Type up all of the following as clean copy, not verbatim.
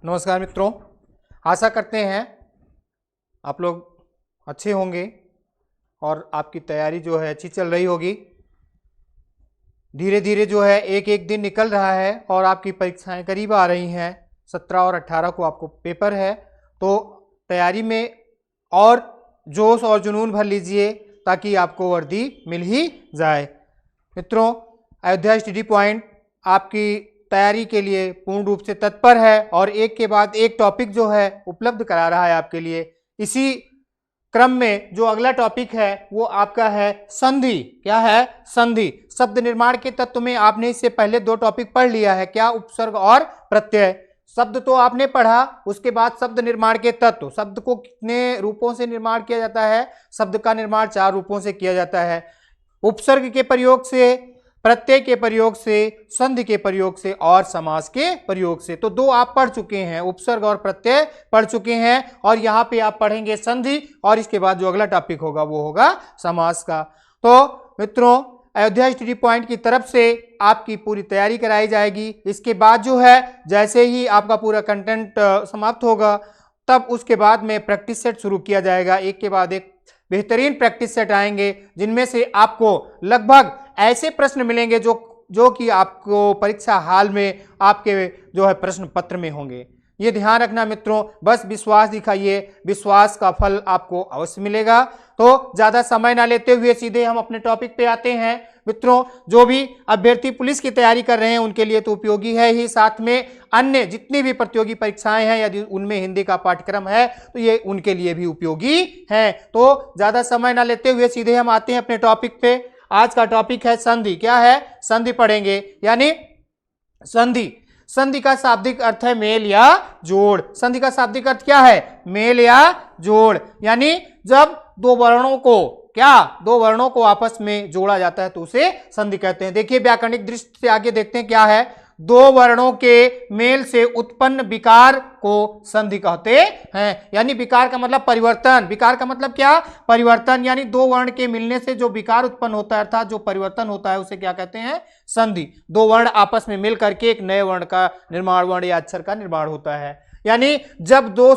नमस्कार मित्रों, आशा करते हैं आप लोग अच्छे होंगे और आपकी तैयारी जो है अच्छी चल रही होगी। धीरे धीरे जो है एक एक दिन निकल रहा है और आपकी परीक्षाएं करीब आ रही हैं। 17 और 18 को आपको पेपर है, तो तैयारी में और जोश और जुनून भर लीजिए ताकि आपको वर्दी मिल ही जाए। मित्रों, अयोध्या स्टडी पॉइंट आपकी तैयारी के लिए पूर्ण रूप से तत्पर है और एक के बाद एक टॉपिक जो है उपलब्ध करा रहा है आपके लिए। इसी क्रम में जो अगला टॉपिक है वो आपका है संधि। क्या है? संधि। शब्द निर्माण के तत्व में आपने इससे पहले दो टॉपिक पढ़ लिया है। क्या? उपसर्ग और प्रत्यय। शब्द तो आपने पढ़ा, उसके बाद शब्द निर्माण के तत्व। शब्द को कितने रूपों से निर्माण किया जाता है? शब्द का निर्माण 4 रूपों से किया जाता है। उपसर्ग के प्रयोग से, प्रत्यय के प्रयोग से, संधि के प्रयोग से और समास के प्रयोग से। तो दो आप पढ़ चुके हैं, उपसर्ग और प्रत्यय पढ़ चुके हैं और यहाँ पे आप पढ़ेंगे संधि और इसके बाद जो अगला टॉपिक होगा वो होगा समास का। तो मित्रों, अयोध्या स्टडी पॉइंट की तरफ से आपकी पूरी तैयारी कराई जाएगी। इसके बाद जो है जैसे ही आपका पूरा कंटेंट समाप्त होगा तब उसके बाद में प्रैक्टिस सेट शुरू किया जाएगा। एक के बाद एक बेहतरीन प्रैक्टिस सेट आएंगे जिनमें से आपको लगभग ऐसे प्रश्न मिलेंगे जो कि आपको परीक्षा हाल में आपके जो है प्रश्न पत्र में होंगे। ये ध्यान रखना मित्रों, बस विश्वास दिखाइए, विश्वास का फल आपको अवश्य मिलेगा। तो ज्यादा समय ना लेते हुए सीधे हम अपने टॉपिक पे आते हैं। मित्रों, जो भी अभ्यर्थी पुलिस की तैयारी कर रहे हैं उनके लिए तो उपयोगी है ही, साथ में अन्य जितनी भी प्रतियोगी परीक्षाएं हैं यदि उनमें हिंदी का पाठ्यक्रम है तो ये उनके लिए भी उपयोगी है। तो ज्यादा समय ना लेते हुए सीधे हम आते हैं अपने टॉपिक पे। आज का टॉपिक है संधि। क्या है? संधि पढ़ेंगे, यानी संधि। संधि का शाब्दिक अर्थ है मेल या जोड़। संधि का शाब्दिक अर्थ क्या है? मेल या जोड़, यानी जब दो वर्णों को आपस में जोड़ा जाता है तो उसे संधि कहते हैं। देखिए व्याकरणिक दृष्टि से आगे देखते हैं क्या है। दो वर्णों के मेल से उत्पन्न विकार को संधि कहते हैं। यानी विकार का मतलब परिवर्तन। विकार का मतलब क्या? परिवर्तन। यानी दो वर्ण के मिलने से जो विकार उत्पन्न होता है अर्थात जो परिवर्तन होता है उसे क्या कहते हैं? संधि। दो वर्ण आपस में मिल करके एक नए वर्ण का निर्माण, वर्ण या अक्षर का निर्माण होता है। यानी जब दो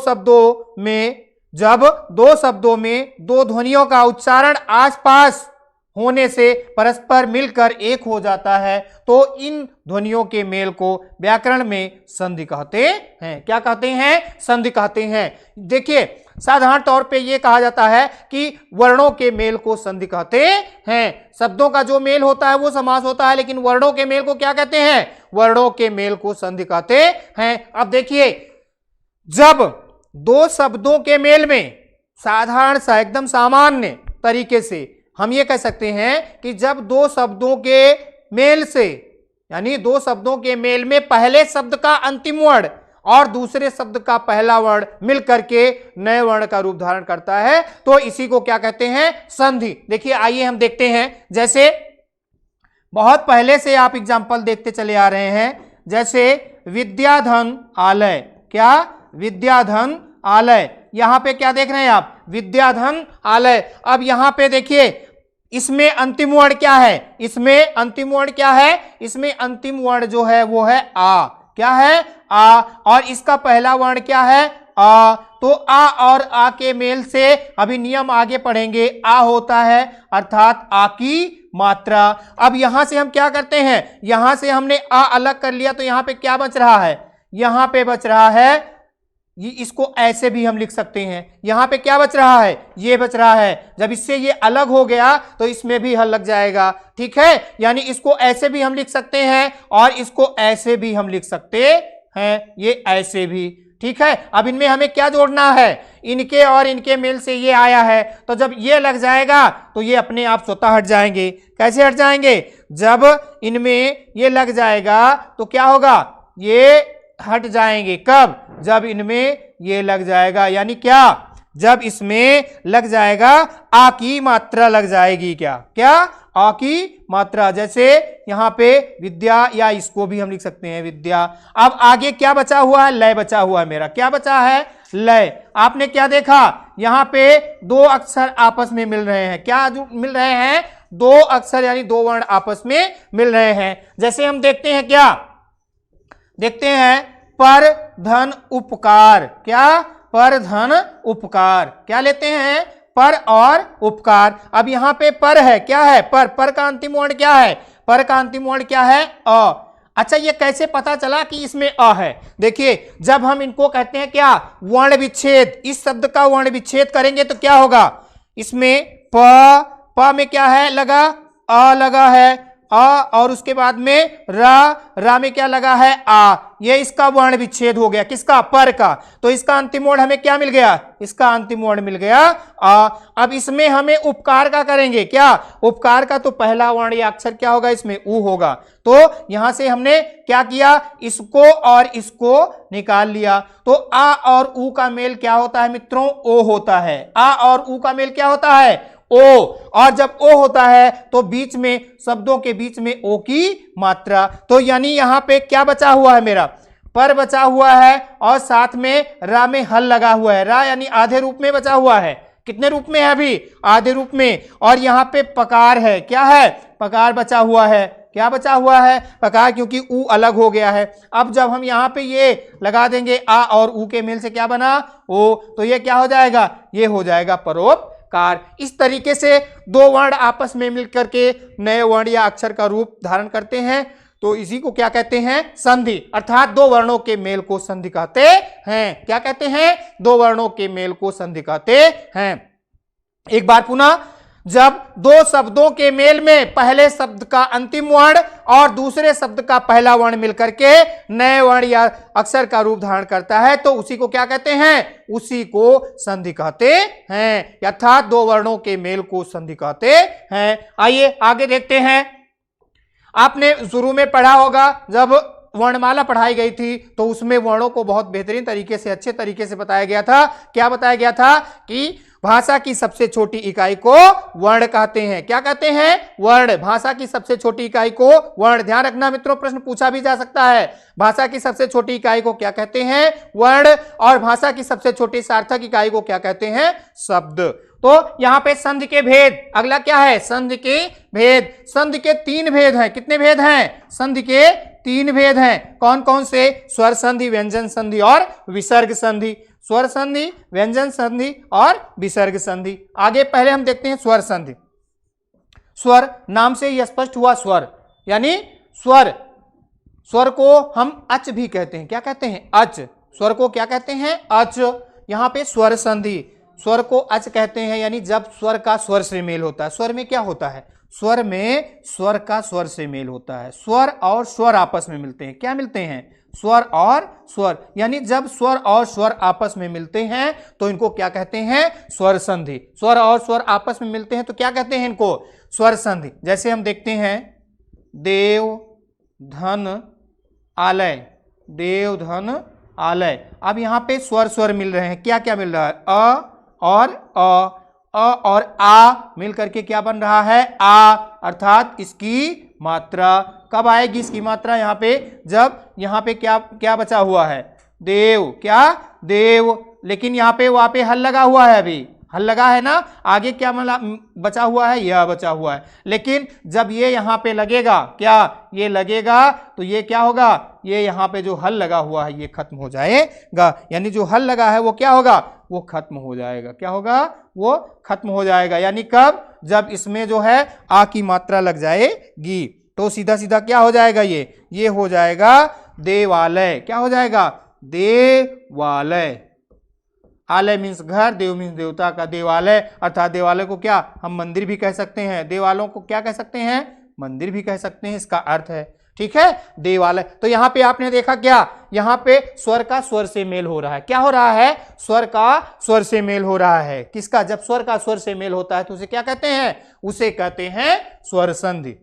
शब्दों में दो ध्वनियों का उच्चारण आसपास होने से परस्पर मिलकर एक हो जाता है तो इन ध्वनियों के मेल को व्याकरण में संधि कहते हैं। क्या कहते हैं? संधि कहते हैं। देखिए साधारण तौर पे ये कहा जाता है कि वर्णों के मेल को संधि कहते हैं। शब्दों का जो मेल होता है वो समास होता है, लेकिन वर्णों के मेल को क्या कहते हैं? वर्णों के मेल को संधि कहते हैं। अब देखिए, जब दो शब्दों के मेल में साधारण सा एकदम सामान्य तरीके से हम ये कह सकते हैं कि जब दो शब्दों के मेल से, यानी दो शब्दों के मेल में पहले शब्द का अंतिम वर्ण और दूसरे शब्द का पहला वर्ण मिल करके नए वर्ण का रूप धारण करता है तो इसी को क्या कहते हैं? संधि। देखिए आइए हम देखते हैं। जैसे बहुत पहले से आप एग्जाम्पल देखते चले आ रहे हैं, जैसे विद्याधन आलय। क्या? विद्याधन आलय। यहां पे क्या देख रहे हैं आप? विद्याधन आलय। अब यहां पे देखिए इसमें अंतिम वर्ण क्या है? इसमें अंतिम वर्ण क्या है? इसमें अंतिम वर्ण जो है वो है आ। क्या है? आ। और इसका पहला वर्ण क्या है? आ। तो आ और आ के मेल से अभी नियम आगे पढ़ेंगे। आ होता है अर्थात आ की मात्रा। अब यहां से हम क्या करते हैं? यहां से हमने आ अलग कर लिया तो यहां पे क्या बच रहा है? यहां पे बच रहा है, ये इसको ऐसे भी हम लिख सकते हैं। यहां पे क्या बच रहा है? ये बच रहा है। जब इससे ये अलग हो गया तो इसमें भी हल लग जाएगा। ठीक है, यानी इसको ऐसे भी हम लिख सकते हैं और इसको ऐसे भी हम लिख सकते हैं, ये ऐसे भी। ठीक है, अब इनमें हमें क्या जोड़ना है? इनके और इनके मेल से ये आया है तो जब ये लग जाएगा तो ये अपने आप स्वतः हट जाएंगे। कैसे हट जाएंगे? जब इनमें ये लग जाएगा तो क्या होगा? ये हट जाएंगे। कब? जब इनमें ये लग जाएगा। यानी क्या? जब इसमें लग जाएगा आ की मात्रा लग जाएगी। क्या? आ की मात्रा। जैसे यहां पे विद्या, या इसको भी हम लिख सकते हैं विद्या। अब आगे क्या बचा हुआ है? लय बचा हुआ है मेरा। क्या बचा है? लय। आपने क्या देखा? यहां पे दो अक्षर आपस में मिल रहे हैं। क्या जो मिल रहे हैं? दो अक्षर, यानी दो वर्ण आपस में मिल रहे हैं। जैसे हम देखते हैं, क्या देखते हैं? पर धन उपकार। क्या? पर धन उपकार। क्या लेते हैं? पर और उपकार। अब यहां पे पर है, क्या है? पर का अंतिम वर्ण क्या है? पर का अंतिम वर्ण क्या है? अ। अच्छा, ये कैसे पता चला कि इसमें अ है? देखिए, जब हम इनको कहते हैं क्या? वर्ण विच्छेद। इस शब्द का वर्ण विच्छेद करेंगे तो क्या होगा? इसमें प में क्या है लगा? अ लगा है, अ, और उसके बाद में रा में क्या लगा है? आ। ये इसका वर्ण विच्छेद हो गया, किसका? पर का। तो इसका अंतिम वर्ण हमें क्या मिल गया? इसका अंतिम वर्ण मिल गया आ। अब इसमें हमें उपकार का करेंगे, क्या? उपकार का तो पहला वर्ण या अक्षर क्या होगा? इसमें उ होगा। तो यहां से हमने क्या किया? इसको और इसको निकाल लिया। तो आ और उ का मेल क्या होता है मित्रों? ओ होता है। आ और उ का मेल क्या होता है? ओ। और जब ओ होता है तो बीच में, शब्दों के बीच में ओ की मात्रा। तो यानी यहां पे क्या बचा हुआ है मेरा? पर बचा हुआ है और साथ में रा में हल लगा हुआ है। रा यानी आधे रूप में बचा हुआ है। कितने रूप में है अभी? आधे रूप में। और यहां पे पकार है, क्या है? पकार बचा हुआ है। क्या बचा हुआ है? पकार, क्योंकि ऊ अलग हो गया है। अब जब हम यहां पे ये लगा देंगे आ और ऊ के मेल से क्या बना? ओ। तो ये क्या हो जाएगा? ये हो जाएगा परोपकार। इस तरीके से दो वर्ण आपस में मिलकर के नए वर्ण या अक्षर का रूप धारण करते हैं। तो इसी को क्या कहते हैं? संधि। अर्थात दो वर्णों के मेल को संधि कहते हैं। क्या कहते हैं? दो वर्णों के मेल को संधि कहते हैं। एक बार पुनः, जब दो शब्दों के मेल में पहले शब्द का अंतिम वर्ण और दूसरे शब्द का पहला वर्ण मिलकर के नए वर्ण या अक्षर का रूप धारण करता है तो उसी को क्या कहते हैं? उसी को संधि कहते हैं। अर्थात दो वर्णों के मेल को संधि कहते हैं। आइए आगे देखते हैं। आपने शुरू में पढ़ा होगा, जब वर्णमाला पढ़ाई गई थी तो उसमें वर्णों को बहुत बेहतरीन तरीके से, अच्छे तरीके से बताया गया था। क्या बताया गया था? कि भाषा की सबसे छोटी इकाई को वर्ण कहते हैं। क्या कहते हैं? वर्ण। भाषा की सबसे छोटी इकाई को वर्ण। ध्यान रखना मित्रों, प्रश्न पूछा भी जा सकता है। भाषा की सबसे छोटी इकाई को क्या कहते हैं? वर्ण। और भाषा की सबसे छोटी सार्थक इकाई को क्या कहते हैं? शब्द। तो यहां पे संधि के भेद, अगला क्या है? संधि के भेद। संधि के तीन भेद हैं। कितने भेद हैं? संधि के तीन भेद हैं। कौन कौन से? स्वर संधि, व्यंजन संधि और विसर्ग संधि। स्वर संधि, व्यंजन संधि और विसर्ग संधि। आगे पहले हम देखते हैं स्वर संधि। स्वर, नाम से ही स्पष्ट हुआ स्वर, यानी स्वर। स्वर को हम अच भी कहते हैं। क्या कहते हैं? अच। स्वर को क्या कहते हैं? अच। यहां पे स्वर संधि, स्वर को अच कहते हैं, यानी जब स्वर का स्वर से मेल होता है। स्वर में क्या होता है? स्वर में स्वर का स्वर से मेल होता है। स्वर और स्वर आपस में मिलते हैं। क्या मिलते हैं? स्वर और स्वर। यानी जब स्वर और स्वर आपस में मिलते हैं तो इनको क्या कहते हैं? स्वर संधि। स्वर और स्वर आपस में मिलते हैं तो क्या कहते हैं इनको? स्वर संधि। जैसे हम देखते हैं, देव धन आलय, देव धन आलय। अब यहां पे स्वर स्वर मिल रहे हैं। क्या क्या मिल रहा है? अ और अ और आ मिल करके क्या बन रहा है? आ। अर्थात इसकी मात्रा कब आएगी? इसकी मात्रा यहां पे, जब यहां पे क्या क्या बचा हुआ है? देव। क्या? देव। लेकिन यहां पे, वहां पे हल लगा हुआ है, अभी हल लगा है ना। आगे क्या बचा हुआ है? यह बचा हुआ है। लेकिन जब ये यहां पे लगेगा, क्या ये लगेगा, तो ये क्या होगा? ये यहां पे जो हल लगा हुआ है ये खत्म हो जाएगा। यानी जो हल लगा है वो क्या होगा? वो खत्म हो जाएगा। क्या होगा? वो खत्म हो जाएगा। यानी कब? जब इसमें जो है आ की मात्रा लग जाएगी। तो सीधा सीधा क्या हो जाएगा? ये हो जाएगा देवालय। क्या हो जाएगा? देवालय। आलय मीन्स घर, देव मीन्स देवता का। देवालय अर्थात देवालय को क्या हम मंदिर भी कह सकते हैं। देवालों को क्या कह सकते हैं? मंदिर भी कह सकते हैं। इसका अर्थ है, ठीक है, देवालय। तो यहां पे आपने देखा क्या? यहां पे स्वर का स्वर से मेल हो रहा है। क्या हो रहा है? स्वर का स्वर से मेल हो रहा है। किसका? जब स्वर का स्वर से मेल होता है तो उसे क्या कहते हैं? उसे कहते हैं स्वर संधि।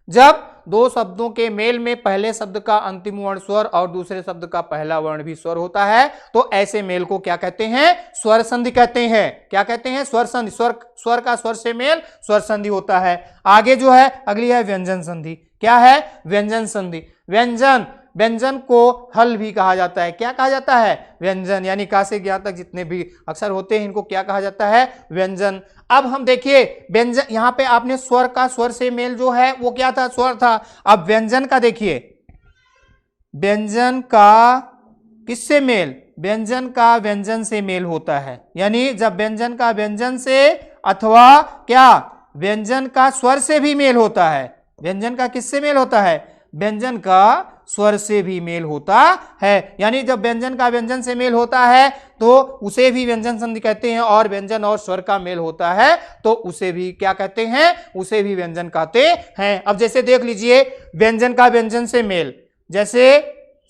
जब दो शब्दों के मेल में पहले शब्द का अंतिम वर्ण स्वर और दूसरे शब्द का पहला वर्ण भी स्वर होता है तो ऐसे मेल को क्या कहते हैं? स्वर संधि कहते हैं। क्या कहते हैं? स्वर संधि। स्वर का स्वर से मेल स्वर संधि होता है। आगे जो है अगली है व्यंजन संधि। क्या है? व्यंजन संधि। व्यंजन, व्यंजन को हल भी कहा जाता है। क्या कहा जाता है? व्यंजन। यानी का से ज्ञा तक जितने भी अक्षर होते हैं इनको क्या कहा जाता है? व्यंजन। अब हम देखिए व्यंजन, यहां पे आपने स्वर का स्वर से मेल जो है वो क्या था? स्वर था। अब व्यंजन का देखिए, व्यंजन का किससे मेल, व्यंजन का व्यंजन से मेल होता है। यानी जब व्यंजन का व्यंजन से अथवा क्या व्यंजन का स्वर से भी मेल होता है। व्यंजन का किससे मेल होता है, व्यंजन का स्वर से भी मेल होता है। यानी जब व्यंजन का व्यंजन से मेल होता है तो उसे भी व्यंजन संधि कहते हैं, और व्यंजन और स्वर का मेल होता है तो उसे भी क्या कहते हैं, उसे भी व्यंजन कहते हैं। अब जैसे देख लीजिए व्यंजन का व्यंजन से मेल, जैसे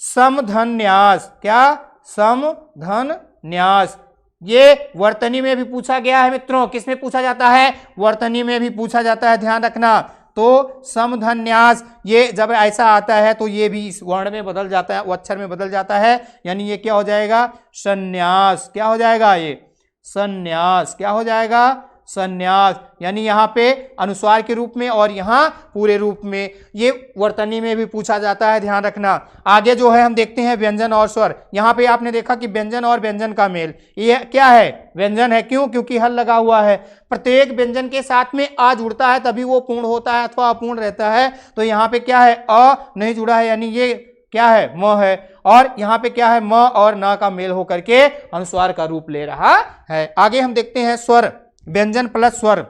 समधन्यास, क्या समधन्यास, ये वर्तनी में भी पूछा गया है मित्रों। किसमें पूछा जाता है, वर्तनी में भी पूछा जाता है, ध्यान रखना। तो समधन्यास ये जब ऐसा आता है तो ये भी इस वर्ण में बदल जाता है, वो अक्षर में बदल जाता है, यानी ये क्या हो जाएगा, संन्यास। क्या हो जाएगा, ये संन्यास। क्या हो जाएगा, संन्यास। यानी यहाँ पे अनुस्वार के रूप में और यहाँ पूरे रूप में, ये वर्तनी में भी पूछा जाता है, ध्यान रखना। आगे जो है हम देखते हैं व्यंजन और स्वर। यहाँ पे आपने देखा कि व्यंजन और व्यंजन का मेल, ये क्या है, व्यंजन है। क्यों, क्योंकि हल लगा हुआ है। प्रत्येक व्यंजन के साथ में आ जुड़ता है तभी वो पूर्ण होता है अथवा अपूर्ण रहता है। तो यहाँ पे क्या है, अ नहीं जुड़ा है, यानी ये क्या है, म है। और यहाँ पे क्या है, म और न का मेल होकर के अनुस्वार का रूप ले रहा है। आगे हम देखते हैं स्वर, व्यंजन प्लस स्वर।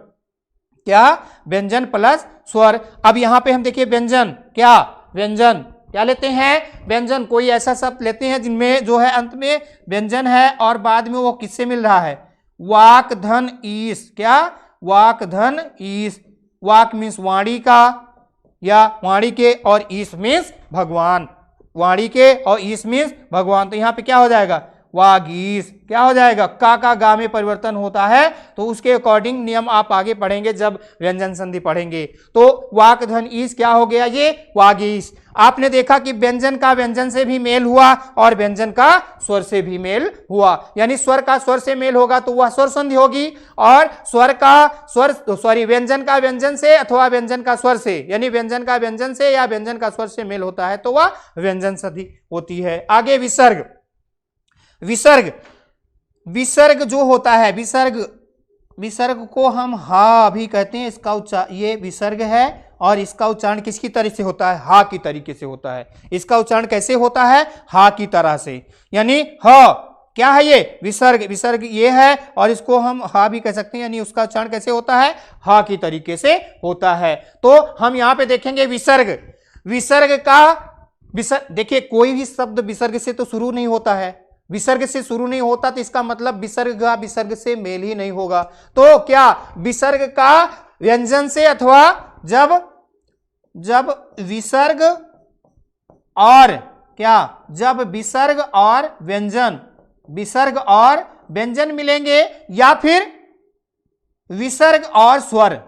क्या, व्यंजन प्लस स्वर। अब यहां पे हम देखिए व्यंजन, क्या व्यंजन क्या लेते हैं, व्यंजन कोई ऐसा शब्द लेते हैं जिनमें जो है अंत में व्यंजन है और बाद में वो किससे मिल रहा है, वाक धन ईश। क्या, वाक धन ईश। वाक मीन्स वाणी का, या वाणी के, और ईश मीन्स भगवान। वाणी के और ईश मीन्स भगवान। तो यहां पे क्या हो जाएगा, वागीश। क्या हो जाएगा, का गा में परिवर्तन होता है, तो उसके अकॉर्डिंग नियम आप आगे पढ़ेंगे जब व्यंजन संधि पढ़ेंगे। तो वाक धन ईश क्या हो गया, ये वागीश। आपने देखा कि व्यंजन का व्यंजन से भी मेल हुआ और व्यंजन का स्वर से भी मेल हुआ। यानी स्वर का स्वर से मेल होगा तो वह स्वर संधि होगी, और स्वर का स्वर व्यंजन का व्यंजन से अथवा व्यंजन का स्वर से, यानी व्यंजन का व्यंजन से या व्यंजन का स्वर से मेल होता है तो वह व्यंजन संधि होती है। आगे विसर्ग। विसर्ग, विसर्ग जो होता है, विसर्ग को हम हा भी कहते हैं। इसका उच्चारण, ये विसर्ग है और इसका उच्चारण किसकी तरह से होता है, हा की तरीके से होता है। इसका उच्चारण कैसे होता है, हा की तरह से। यानी ह क्या है, ये विसर्ग, विसर्ग ये है और इसको हम हा भी कह सकते हैं। यानी उसका उच्चारण कैसे होता है, हा की तरीके से होता है। तो हम यहां पे देखेंगे विसर्ग। विसर्ग का देखिए कोई भी शब्द विसर्ग से तो शुरू नहीं होता है, विसर्ग से शुरू नहीं होता तो इसका मतलब विसर्ग का विसर्ग से मेल ही नहीं होगा। तो क्या, विसर्ग का व्यंजन से अथवा जब विसर्ग और क्या, जब विसर्ग और व्यंजन, विसर्ग और व्यंजन मिलेंगे, या फिर विसर्ग और स्वर,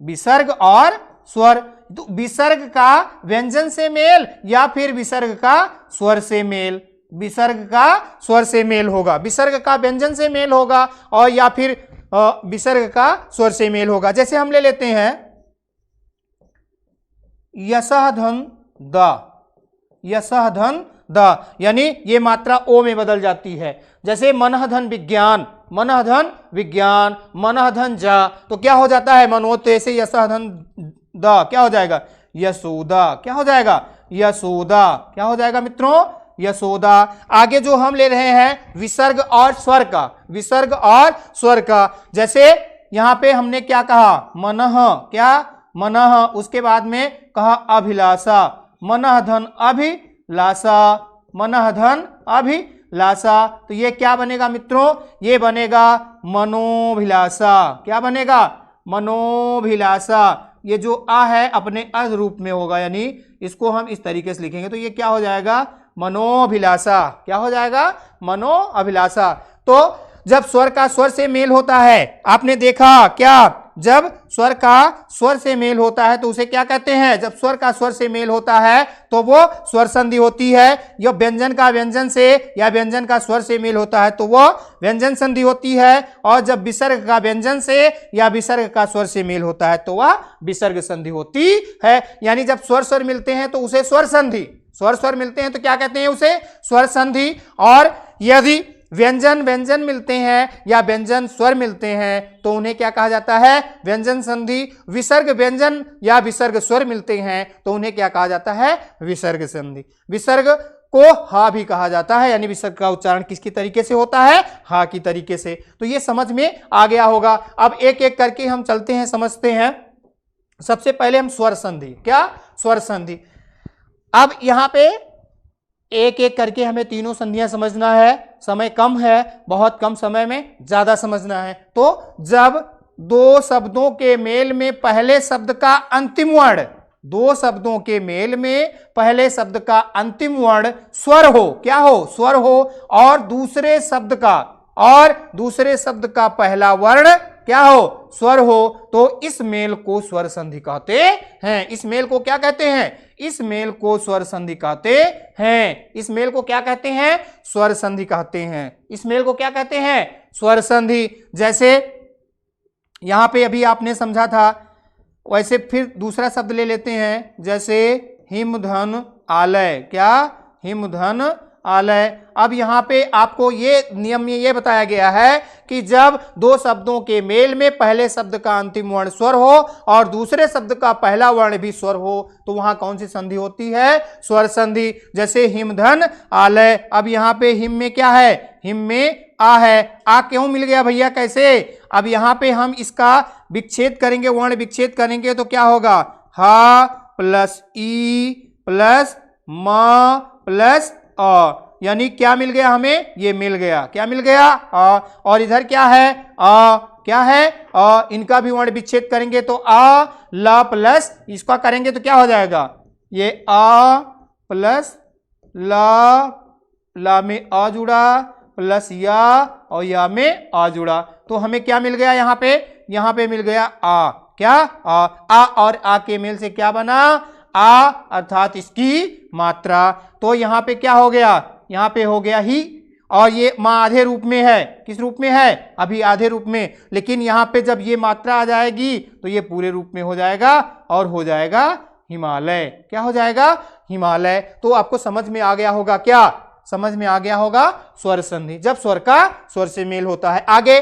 विसर्ग और स्वर। तो विसर्ग का व्यंजन से मेल या फिर विसर्ग का स्वर से मेल, विसर्ग का स्वर से मेल होगा, विसर्ग का व्यंजन से मेल होगा, और या फिर विसर्ग का स्वर से मेल होगा। जैसे हम ले लेते हैं यशः धन द, यशः धन द, यानी ये मात्रा ओ में बदल जाती है। जैसे मनः धन विज्ञान, मनः धन विज्ञान, मनः धन जा, तो क्या हो जाता है, मनोते से यशः धन द क्या हो जाएगा, यशोदा। क्या हो जाएगा, यशोदा। क्या हो जाएगा मित्रों, यशोदा। आगे जो हम ले रहे हैं विसर्ग और स्वर का, विसर्ग और स्वर का। जैसे यहां पे हमने क्या कहा, मनः, क्या मनः, उसके बाद में कहा अभिलाषा, मनः धन अभिलाषा, मनः धन अभिलाषा। तो ये क्या बनेगा मित्रों, ये बनेगा मनोभिलाषा। क्या बनेगा, मनोभिलाषा। ये जो आ है अपने अर्ध रूप में होगा, यानी इसको हम इस तरीके से लिखेंगे तो ये क्या हो जाएगा, मनोभिलाषा। क्या हो जाएगा, मनोअभिलाषा। तो जब स्वर का स्वर से मेल होता है, आपने देखा क्या, जब स्वर का स्वर से मेल होता है तो उसे क्या कहते हैं, जब स्वर का स्वर से मेल होता है तो वो स्वर संधि होती है। यह व्यंजन का व्यंजन से या व्यंजन का स्वर से मेल होता है तो वो व्यंजन संधि होती है, और जब विसर्ग का व्यंजन से या विसर्ग का स्वर से मेल होता है तो वह विसर्ग संधि होती है। यानी जब स्वर स्वर मिलते हैं तो उसे स्वर संधि, स्वर स्वर मिलते हैं तो क्या कहते हैं, उसे स्वर संधि। और यदि व्यंजन व्यंजन मिलते हैं या व्यंजन स्वर मिलते हैं तो उन्हें क्या कहा जाता है? व्यंजन संधि। विसर्ग व्यंजन या विसर्ग स्वर मिलते हैं तो उन्हें क्या कहा जाता है? विसर्ग संधि। विसर्ग को हा भी कहा जाता है, यानी विसर्ग का उच्चारण किसकी तरीके से होता है? हा की तरीके से। तो ये समझ में आ गया होगा। अब एक एक करके हम चलते हैं, समझते हैं। सबसे पहले हम स्वर संधि। क्या? स्वर संधि। अब यहां पे एक एक करके हमें तीनों संधियां समझना है। समय कम है, बहुत कम समय में ज्यादा समझना है। तो जब दो शब्दों के मेल में पहले शब्द का अंतिम वर्ण, दो शब्दों के मेल में पहले शब्द का अंतिम वर्ण स्वर हो, क्या हो? स्वर हो, और दूसरे शब्द का पहला वर्ण क्या हो? स्वर हो, तो इस मेल को स्वर संधि कहते हैं। इस मेल को क्या कहते हैं? इस मेल को स्वर संधि कहते हैं। इस मेल को क्या कहते हैं? स्वर संधि कहते हैं। इस मेल को क्या कहते हैं? स्वर संधि। जैसे यहां पे अभी आपने समझा था, वैसे फिर दूसरा शब्द ले लेते हैं, जैसे हिमधन आलय। क्या? हिमधन आलय। अब यहां पे आपको ये नियम में ये बताया गया है कि जब दो शब्दों के मेल में पहले शब्द का अंतिम वर्ण स्वर हो और दूसरे शब्द का पहला वर्ण भी स्वर हो तो वहां कौन सी संधि होती है? स्वर संधि। जैसे हिमधन आलय। अब यहां पे हिम में क्या है? हिम में आ है। आ क्यों मिल गया भैया? कैसे? अब यहां पे हम इसका विच्छेद करेंगे, वर्ण विच्छेद करेंगे तो क्या होगा? हा प्लस ई प्लस म प्लस अ, यानी क्या मिल गया हमें? ये मिल गया। क्या मिल गया? अ। और इधर क्या है? अ। क्या है? अ। इनका भी वर्ण विच्छेद करेंगे तो आ ला प्लस इसका करेंगे तो क्या हो जाएगा? ये आ प्लस ला, ला में आ जुड़ा प्लस या, और या में आ जुड़ा, तो हमें क्या मिल गया यहाँ पे? यहाँ पे मिल गया आ। क्या? आ और आ के मेल से क्या बना? आ अर्थात इसकी मात्रा। तो यहाँ पे क्या हो गया? यहाँ पे हो गया ही, और ये माँ आधे रूप में है। किस रूप में है? अभी आधे रूप में। लेकिन यहाँ पे जब ये मात्रा आ जाएगी तो ये पूरे रूप में हो जाएगा और हो जाएगा हिमालय। क्या हो जाएगा? हिमालय। तो आपको समझ में आ गया होगा। क्या समझ में आ गया होगा? स्वर संधि, जब स्वर का स्वर से मेल होता है। आगे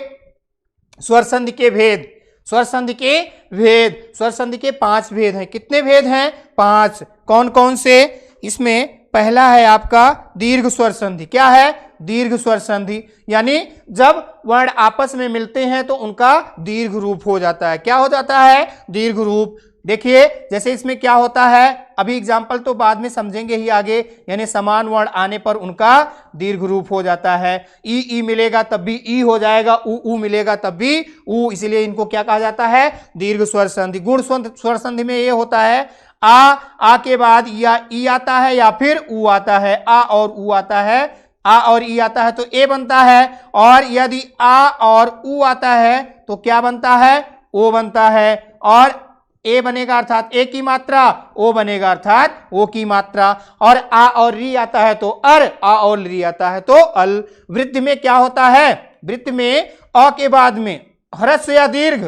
स्वर संधि के भेद। स्वर संधि के भेद। स्वर संधि के 5 भेद हैं। कितने भेद हैं? 5। कौन कौन से? इसमें पहला है आपका दीर्घ स्वर संधि। क्या है? दीर्घ स्वर संधि, यानी जब वर्ण आपस में मिलते हैं तो उनका दीर्घ रूप हो जाता है। क्या हो जाता है? दीर्घ रूप। देखिए जैसे इसमें क्या होता है, अभी एग्जाम्पल तो बाद में समझेंगे ही आगे, यानी समान वर्ण आने पर उनका दीर्घ रूप हो जाता है। ई मिलेगा तब भी ई हो जाएगा, ऊ मिलेगा तब भी ऊ, इसलिए इनको क्या कहा जाता है? दीर्घ स्वर संधि। गुण स्वर संधि में ये होता है आ के बाद या ई आता है या फिर ऊ आता है। आ और ऊ आता है, आ और ई आता है तो ए बनता है, और यदि आ और ऊ आता है तो क्या बनता है? ओ बनता है। और ए बनेगा अर्थात ए की मात्रा, ओ बनेगा अर्थात ओ की मात्रा। और आ और री आता है तो अर, आ और री आता है तो अल। वृत्त में क्या होता है? वृत्त में अ के बाद में ह्रस्व या दीर्घ,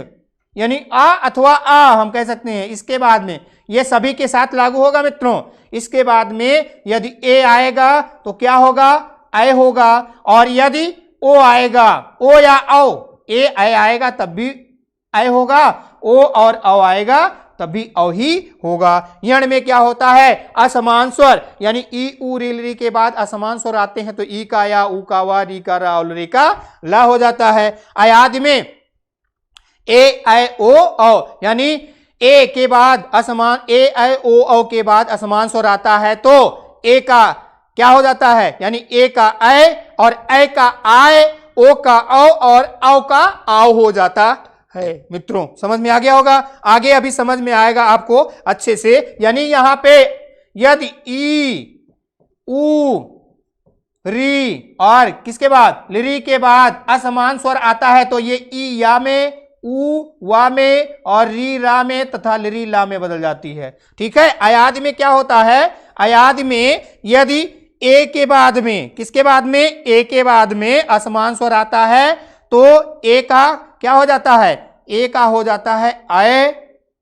यानी आ अथवा आ हम कह सकते हैं, इसके बाद में ये सभी के साथ लागू होगा मित्रों। इसके बाद में यदि ए आएगा तो क्या होगा? ऐ होगा। और यदि ओ आएगा, ओ या औ, ए ऐ आएगा तब भी ऐ होगा, ओ और औ आएगा तब भी औ ही होगा। यण में क्या होता है? असमान स्वर, यानी ई उ री के बाद असमान स्वर आते हैं तो ई का या, ऊ का वा, री का रा और री का ला हो जाता है। अयाद में ए ऐ ओ औ, यानी ए के बाद असमान, ए ऐ ओ औ के बाद असमान स्वर आता है तो ए का क्या हो जाता है? यानी ए का ऐ और ऐ का आय, ओ का औ और औ का आओ हो जाता है। मित्रों समझ में आ गया होगा। आगे अभी समझ में आएगा आपको अच्छे से। यानी यहां पे यदि ई ऊ री और किसके बाद? री के बाद असमान स्वर आता है तो ये ई या में, ऊ वा में और री रा में तथा ली ला में बदल जाती है। ठीक है। अयाद में क्या होता है? अयाद में यदि ए के बाद में, किसके बाद में? ए के बाद में असमान स्वर आता है तो ए का क्या हो जाता है? ए का हो जाता है ऐ।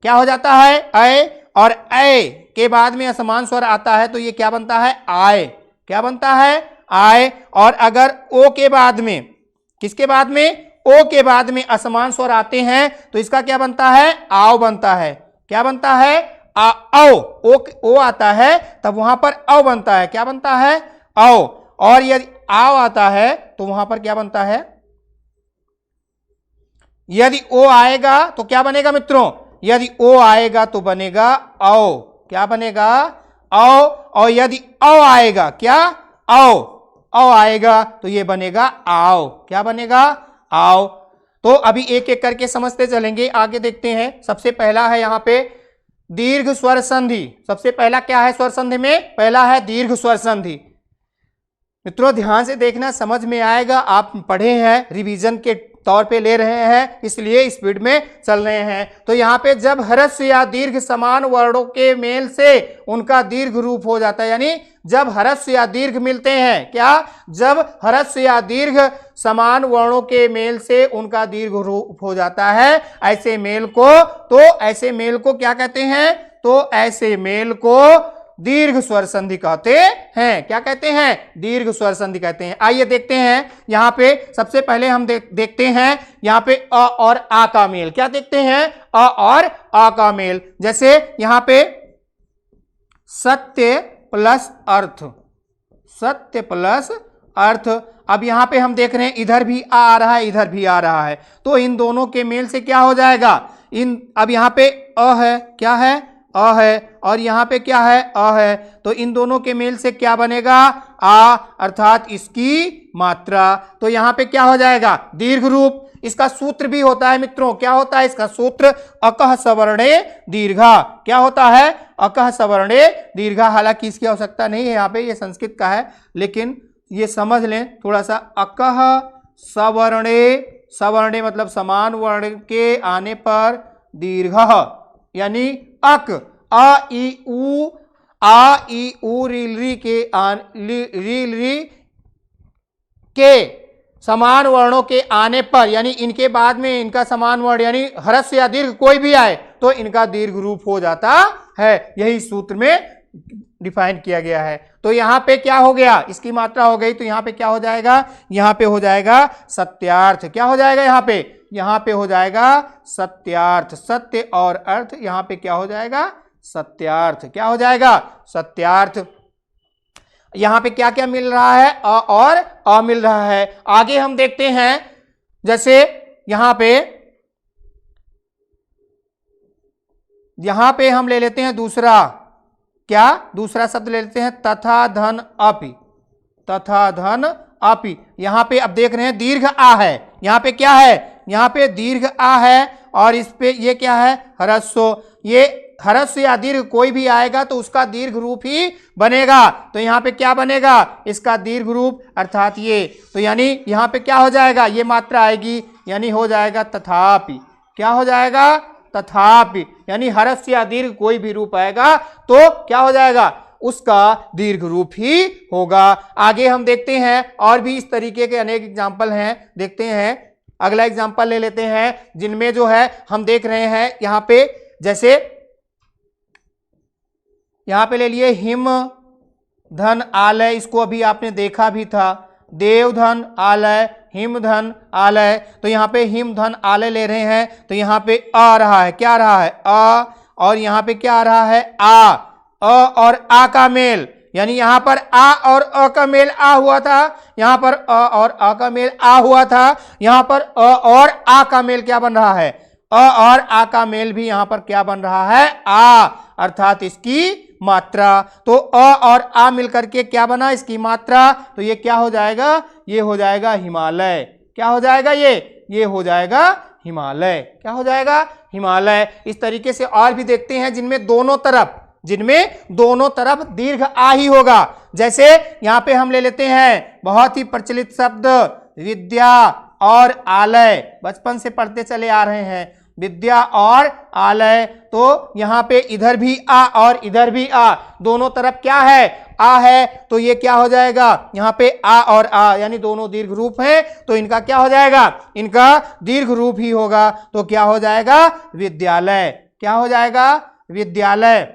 क्या हो जाता है? ऐ। और ऐ के बाद में असमान स्वर आता है तो ये क्या बनता है? आय। क्या बनता है? आए, और अगर ओ के बाद में, किसके बाद में, ओ के बाद में असमान स्वर आते हैं तो इसका क्या बनता है, आओ बनता है। क्या बनता है, आओ। ओ आता है तब वहां पर औ बनता है, क्या बनता है, औ। और यदि आओ आता है तो वहां पर क्या बनता है, यदि ओ आएगा तो क्या बनेगा मित्रों, यदि ओ आएगा तो बनेगा औ। क्या बनेगा, औ। और यदि औ आएगा, क्या, औ आएगा तो ये बनेगा आओ। क्या बनेगा, आओ। तो अभी एक एक करके समझते चलेंगे, आगे देखते हैं। सबसे पहला है यहां पे दीर्घ स्वर संधि। सबसे पहला क्या है स्वर संधि में, पहला है दीर्घ स्वर संधि। मित्रों ध्यान से देखना, समझ में आएगा। आप पढ़े हैं, रिवीजन के तौर पे ले रहे हैं, इसलिए स्पीड में चल रहे हैं। तो यहाँ पे जब ह्रस्व या दीर्घ समान वर्णों के मेल से उनका दीर्घ रूप हो जाता है, यानी जब ह्रस्व या दीर्घ मिलते हैं, क्या, जब ह्रस्व या दीर्घ समान वर्णों के मेल से उनका दीर्घ रूप हो जाता है, ऐसे मेल को, तो ऐसे मेल को क्या कहते हैं, तो ऐसे मेल को दीर्घ स्वर संधि कहते हैं। क्या कहते हैं, दीर्घ स्वर संधि कहते हैं। आइए देखते हैं, यहां पे सबसे पहले हम देखते हैं यहां पे अ और आ का मेल। क्या देखते हैं, अ और आ का मेल। जैसे यहां पे सत्य प्लस अर्थ, सत्य प्लस अर्थ। अब यहां पे हम देख रहे हैं इधर भी आ रहा है, इधर भी आ रहा है, तो इन दोनों के मेल से क्या हो जाएगा, अब यहां पे अ है, क्या है, अ है, और यहां पे क्या है, अ है, तो इन दोनों के मेल से क्या बनेगा, आ, अर्थात इसकी मात्रा। तो यहां पे क्या हो जाएगा, दीर्घ रूप। इसका सूत्र भी होता है मित्रों, क्या होता है इसका सूत्र, अकह सवर्णे दीर्घा। क्या होता है, अकह सवर्णे दीर्घा। हालांकि इसकी आवश्यकता नहीं है, यहाँ पे ये संस्कृत का है, लेकिन ये समझ लें थोड़ा सा। अकह सवर्णे, सवर्णे मतलब समान वर्ण के आने पर दीर्घ, यानी अक, आ ई उ रील री के समान वर्णों के आने पर, यानी इनके बाद में इनका समान वर्ण यानी ह्रस्व या दीर्घ कोई भी आए तो इनका दीर्घ रूप हो जाता है। यही सूत्र में डिफाइन किया गया है। तो यहां पे क्या हो गया, इसकी मात्रा हो गई, तो यहां पे क्या हो जाएगा, यहां पे हो जाएगा सत्यार्थ। क्या हो जाएगा, यहां पे हो जाएगा सत्यार्थ। सत्य और अर्थ, यहां पे क्या हो जाएगा, सत्यार्थ। क्या हो जाएगा, सत्यार्थ। यहां पे क्या क्या मिल रहा है, अ और अ मिल रहा है। आगे हम देखते हैं, जैसे यहां पे हम ले लेते हैं दूसरा, क्या, दूसरा शब्द ले लेते हैं तथा धन अपि, तथा धन अपि। यहां पे अब देख रहे हैं दीर्घ आ है, यहां पे क्या है, यहां पे दीर्घ आ है, और इस पे ये क्या है, ह्रस्व। ये ह्रस्व या दीर्घ कोई भी आएगा तो उसका दीर्घ रूप ही बनेगा। तो यहां पे क्या बनेगा, इसका दीर्घ रूप, अर्थात ये। तो यानी यहां पे क्या हो जाएगा, ये मात्रा आएगी, यानी हो जाएगा तथापि। क्या हो जाएगा, तथापि, यानी ह्रस्व या दीर्घ कोई भी रूप आएगा तो क्या हो जाएगा, उसका दीर्घ रूप ही होगा। आगे हम देखते हैं, और भी इस तरीके के अनेक एग्जाम्पल हैं, देखते हैं। अगला एग्जाम्पल ले लेते हैं, जिनमें जो है हम देख रहे हैं यहां पे, जैसे यहां पे ले लिए हिम धन आलय, इसको अभी आपने देखा भी था, देवधन आलय, हिमधन आलय। तो यहाँ पे हिमधन आलय ले रहे हैं, तो यहाँ पे आ रहा है, क्या आ रहा है, आ, और यहाँ पे क्या आ रहा है, आ, और आ का मेल, यानी यहाँ पर आ और अ का मेल आ हुआ था, यहाँ पर अ और आ का मेल आ हुआ था, यहाँ पर अ और आ का मेल क्या बन रहा है, अ और आ का मेल भी यहाँ पर क्या बन रहा है, आ, अर्थात इसकी मात्रा। तो अ और आ मिलकर के क्या बना, इसकी मात्रा। तो ये क्या हो जाएगा, ये हो जाएगा हिमालय। क्या हो जाएगा, ये हो जाएगा हिमालय। क्या हो जाएगा, हिमालय। इस तरीके से और भी देखते हैं जिनमें दोनों तरफ दीर्घ आ ही होगा। जैसे यहां पे हम ले लेते हैं बहुत ही प्रचलित शब्द विद्या और आलय, बचपन से पढ़ते चले आ रहे हैं, विद्या और आलय। तो यहां पे इधर भी आ और इधर भी आ, दोनों तरफ क्या है, आ है, तो ये क्या हो जाएगा, यहां पे आ और आ यानी दोनों दीर्घ रूप हैं, तो इनका क्या हो जाएगा, इनका दीर्घ रूप ही होगा। तो क्या हो जाएगा, विद्यालय। क्या हो जाएगा, विद्यालय।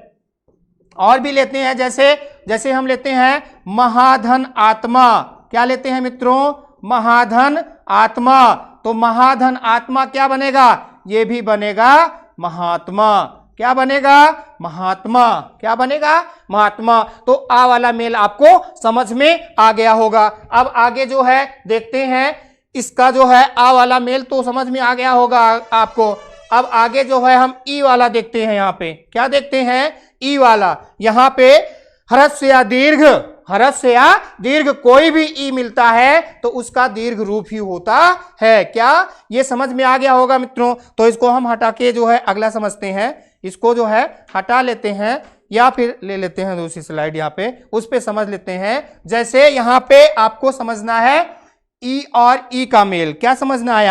और भी लेते हैं, जैसे जैसे हम लेते हैं महाधन आत्मा। क्या लेते हैं मित्रों? महाधन आत्मा। तो महाधन आत्मा क्या बनेगा? ये भी बनेगा महात्मा। क्या बनेगा? महात्मा। क्या बनेगा? महात्मा। तो आ वाला मेल आपको समझ में आ गया होगा। अब आगे जो है देखते हैं, इसका जो है आ वाला मेल तो समझ में आ गया होगा आपको। अब आगे जो है हम ई वाला देखते हैं। यहाँ पे क्या देखते हैं? ई वाला। यहाँ पे ह्रस्व या दीर्घ, ह्रस्व या दीर्घ कोई भी ई मिलता है तो उसका दीर्घ रूप ही होता है। क्या ये समझ में आ गया होगा मित्रों? तो इसको हम हटा के जो है अगला समझते हैं। इसको जो है हटा लेते हैं या फिर ले लेते हैं दूसरी स्लाइड, यहाँ पे उस पे समझ लेते हैं। जैसे यहाँ पे आपको समझना है ई और ई का मेल। क्या समझना है?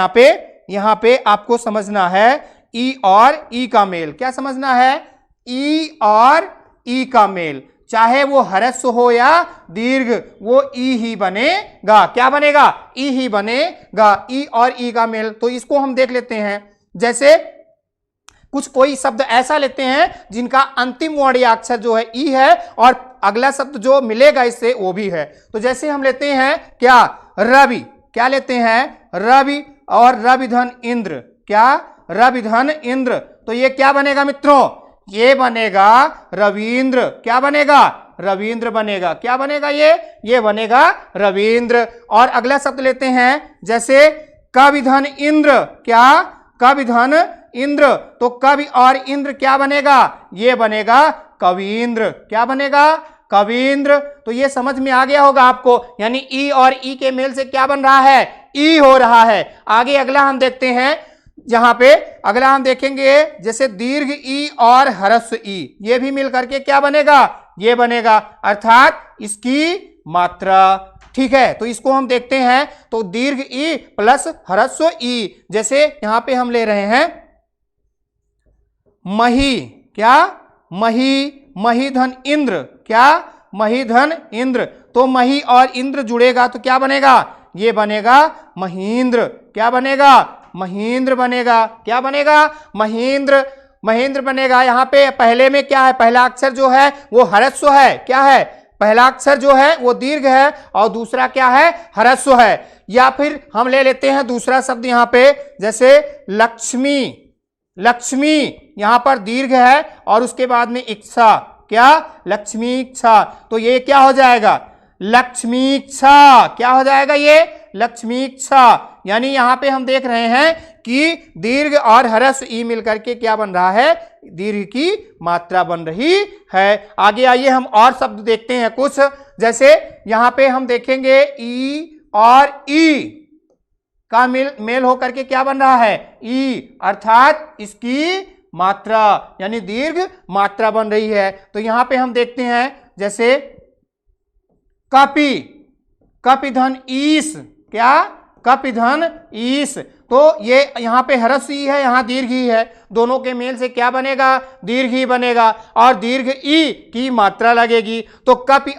यहाँ पे आपको समझना है ई और ई का मेल। क्या समझना है? ई और ई का मेल, चाहे वो ह्रस्व हो या दीर्घ, वो ई ही बनेगा। क्या बनेगा? ई ही बनेगा। ई और ई का मेल, तो इसको हम देख लेते हैं। जैसे कुछ कोई शब्द ऐसा लेते हैं जिनका अंतिम वर्ण या अक्षर जो है ई है और अगला शब्द जो मिलेगा इससे वो भी है। तो जैसे हम लेते हैं क्या? रवि। क्या लेते हैं? रवि। और रवि धन इंद्र। क्या? रवि धन इंद्र। तो ये क्या बनेगा मित्रों? ये बनेगा रविंद्र। क्या बनेगा? रविंद्र बनेगा। क्या बनेगा? ये बनेगा रविंद्र। और अगला शब्द लेते हैं, जैसे कवि धन इंद्र। क्या? कवि धन इंद्र। तो कवि और इंद्र क्या बनेगा? ये बनेगा कवींद्र। क्या बनेगा? कवींद्र। तो ये समझ में आ गया होगा आपको, यानी ई और ई के मेल से क्या बन रहा है? ई हो रहा है। आगे अगला हम देखते हैं, जहां पे अगला हम देखेंगे, जैसे दीर्घ ई और ह्रस्व ई, ये भी मिल करके क्या बनेगा? ये बनेगा, अर्थात इसकी मात्रा। ठीक है, तो इसको हम देखते हैं। तो दीर्घ ई प्लस ह्रस्व ई, जैसे यहां पे हम ले रहे हैं मही। क्या? मही। मही धन इंद्र। क्या? मही धन इंद्र। तो मही और इंद्र जुड़ेगा तो क्या बनेगा? ये बनेगा महींद्र। क्या बनेगा? महींद्र बनेगा। क्या बनेगा? महींद्र। महेंद्र बनेगा। यहाँ पे पहले में क्या है? पहला अक्षर जो है वो ह्रस्व है। क्या है? पहला अक्षर जो है वो दीर्घ है और दूसरा क्या है? ह्रस्व है। या फिर हम ले लेते हैं दूसरा शब्द यहाँ पे, जैसे लक्ष्मी। लक्ष्मी यहां पर दीर्घ है और उसके बाद में इच्छा। क्या? लक्ष्मी इच्छा। तो ये क्या हो जाएगा? लक्ष्मी इच्छा। क्या हो जाएगा? ये लक्ष्मी इच्छा। यानी यहां पे हम देख रहे हैं कि दीर्घ और ह्रस्व ई मिलकर के क्या बन रहा है? दीर्घ की मात्रा बन रही है। आगे आइए हम और शब्द देखते हैं कुछ, जैसे यहां पे हम देखेंगे ई और ई का मेल होकर के क्या बन रहा है? ई, अर्थात इसकी मात्रा, यानी दीर्घ मात्रा बन रही है। तो यहां पे हम देखते हैं, जैसे कपि। कपि धन ईस। क्या? कपि धन ईस। तो ये यहाँ पे ह्रस्व ई है, यहाँ दीर्घ ई है, दोनों के मेल से क्या बनेगा? दीर्घ ई बनेगा और दीर्घ ई की मात्रा लगेगी। तो कपि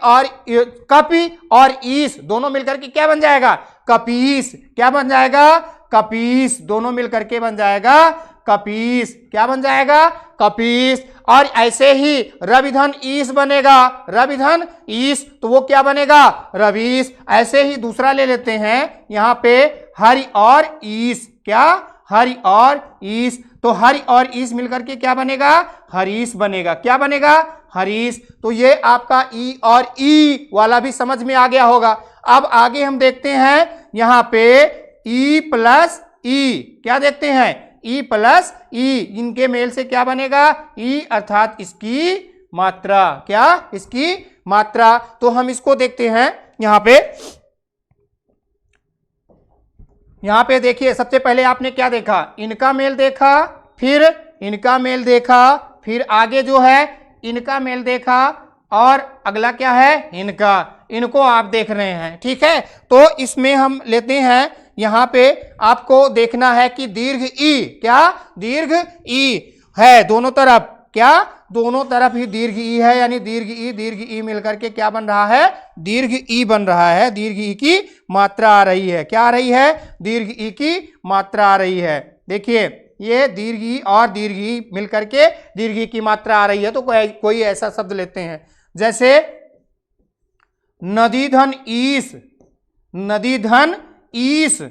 और ईस दोनों मिलकर के क्या बन जाएगा? कपीस। क्या बन जाएगा? कपीस। दोनों मिलकर के बन जाएगा कपीस। क्या बन जाएगा? कपीस। और ऐसे ही रविधन ईस बनेगा। रविधन ईस, तो वो क्या बनेगा? रवीस। ऐसे ही दूसरा ले लेते हैं, यहाँ पे हरि और ईस। क्या? हरि और ईस। तो हरि और ईस मिलकर के क्या बनेगा? हरीश बनेगा। क्या बनेगा? हरीश। तो ये आपका ई और ई वाला भी समझ में आ गया होगा। अब आगे हम देखते हैं, यहाँ पे ई प्लस ई। क्या देखते हैं? ई प्लस ई, इनके मेल से क्या बनेगा? ई, अर्थात इसकी मात्रा। क्या? इसकी मात्रा। तो हम इसको देखते हैं। यहाँ पे देखिए, सबसे पहले आपने क्या देखा? इनका मेल देखा, फिर इनका मेल देखा, फिर आगे जो है इनका मेल देखा, और अगला क्या है? इनका। इनको आप देख रहे हैं। ठीक है, तो इसमें हम लेते हैं, यहाँ पे आपको देखना है कि दीर्घ ई। क्या? दीर्घ ई है दोनों तरफ। क्या? दोनों तरफ ही दीर्घ ई है, यानी दीर्घ ई मिलकर के क्या बन रहा है? दीर्घ ई बन रहा है। दीर्घ ई की मात्रा आ रही है। क्या आ रही है? दीर्घ ई की मात्रा आ रही है। देखिए ये दीर्घी और दीर्घी मिलकर के दीर्घी की मात्रा आ रही है, तो कोई ऐसा शब्द लेते हैं जैसे नदी धन ईश, नदी धन ईश,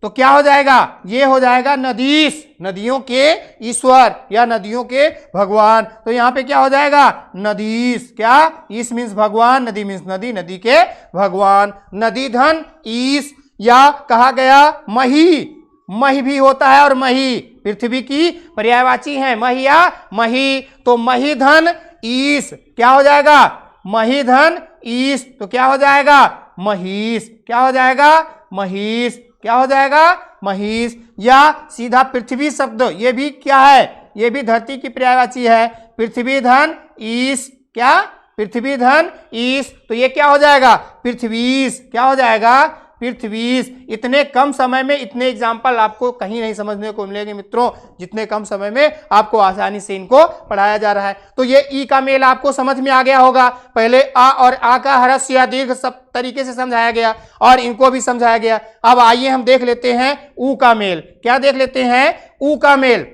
तो क्या हो जाएगा, ये हो जाएगा नदीश, नदियों के ईश्वर या नदियों के भगवान। तो यहां पे क्या हो जाएगा, नदीश, क्या, ईश मीन्स भगवान, नदी मीन्स नदी, नदी के भगवान। नदी धन ईश, या कहा गया मही, मही भी होता है और मही पृथ्वी की पर्यायवाची है, मही या मही, तो मही धन ईश क्या हो जाएगा, मही धन ईश, तो क्या हो जाएगा, महिष, क्या हो जाएगा, महिष, क्या हो जाएगा, महिष। या सीधा पृथ्वी शब्द, ये भी क्या है, ये भी धरती की पर्यायवाची है, पृथ्वी धन ईश, क्या, पृथ्वी धन ईश, तो ये क्या हो जाएगा, पृथ्वीश, क्या हो जाएगा, पृथ्वीश। इतने कम समय में इतने एग्जाम्पल आपको कहीं नहीं समझने को मिलेंगे मित्रों, जितने कम समय में आपको आसानी से इनको पढ़ाया जा रहा है। तो ये ई का मेल आपको समझ में आ गया होगा। पहले आ और आ का ह्रस्व या दीर्घ सब तरीके से समझाया गया और इनको भी समझाया गया। अब आइए हम देख लेते हैं ऊ का मेल। क्या देख लेते हैं, ऊ का मेल,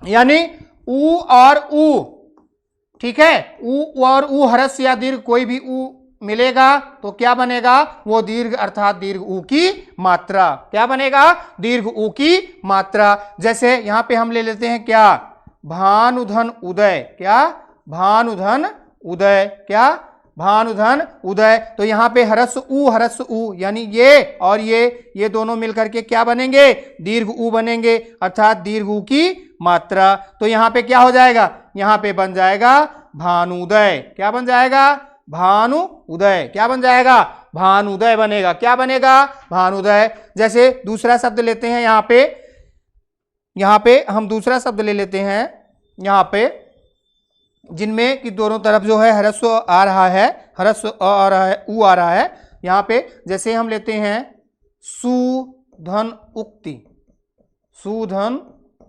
यानी ऊ और ऊ, ठीक है, ऊ और ऊ ह्रस्व या दीर्घ कोई भी ऊ मिलेगा तो क्या बनेगा, वो दीर्घ अर्थात दीर्घ ऊ की मात्रा, क्या बनेगा, दीर्घ ऊ की मात्रा। जैसे यहां पे हम ले लेते हैं क्या, भानुधन उदय, क्या, भानुधन उदय, क्या, भानुधन उदय, तो यहां पे ह्रस्व ऊ यानी ये और ये दोनों मिलकर के क्या बनेंगे, दीर्घ ऊ बनेंगे अर्थात दीर्घ ऊ की मात्रा। तो यहां पे क्या हो जाएगा, यहां पे बन जाएगा भानुदय, क्या बन जाएगा, भानु उदय, क्या बन जाएगा, भानुदय बनेगा, क्या बनेगा, भानुदय। जैसे दूसरा शब्द लेते हैं यहां पे हम दूसरा शब्द ले लेते हैं यहां पे, जिनमें कि दोनों तरफ जो है ह्रस्व आ रहा है, ह्रस्व आ रहा है, ऊ आ रहा है यहां पे। जैसे हम लेते हैं सुधन उक्ति, सुधन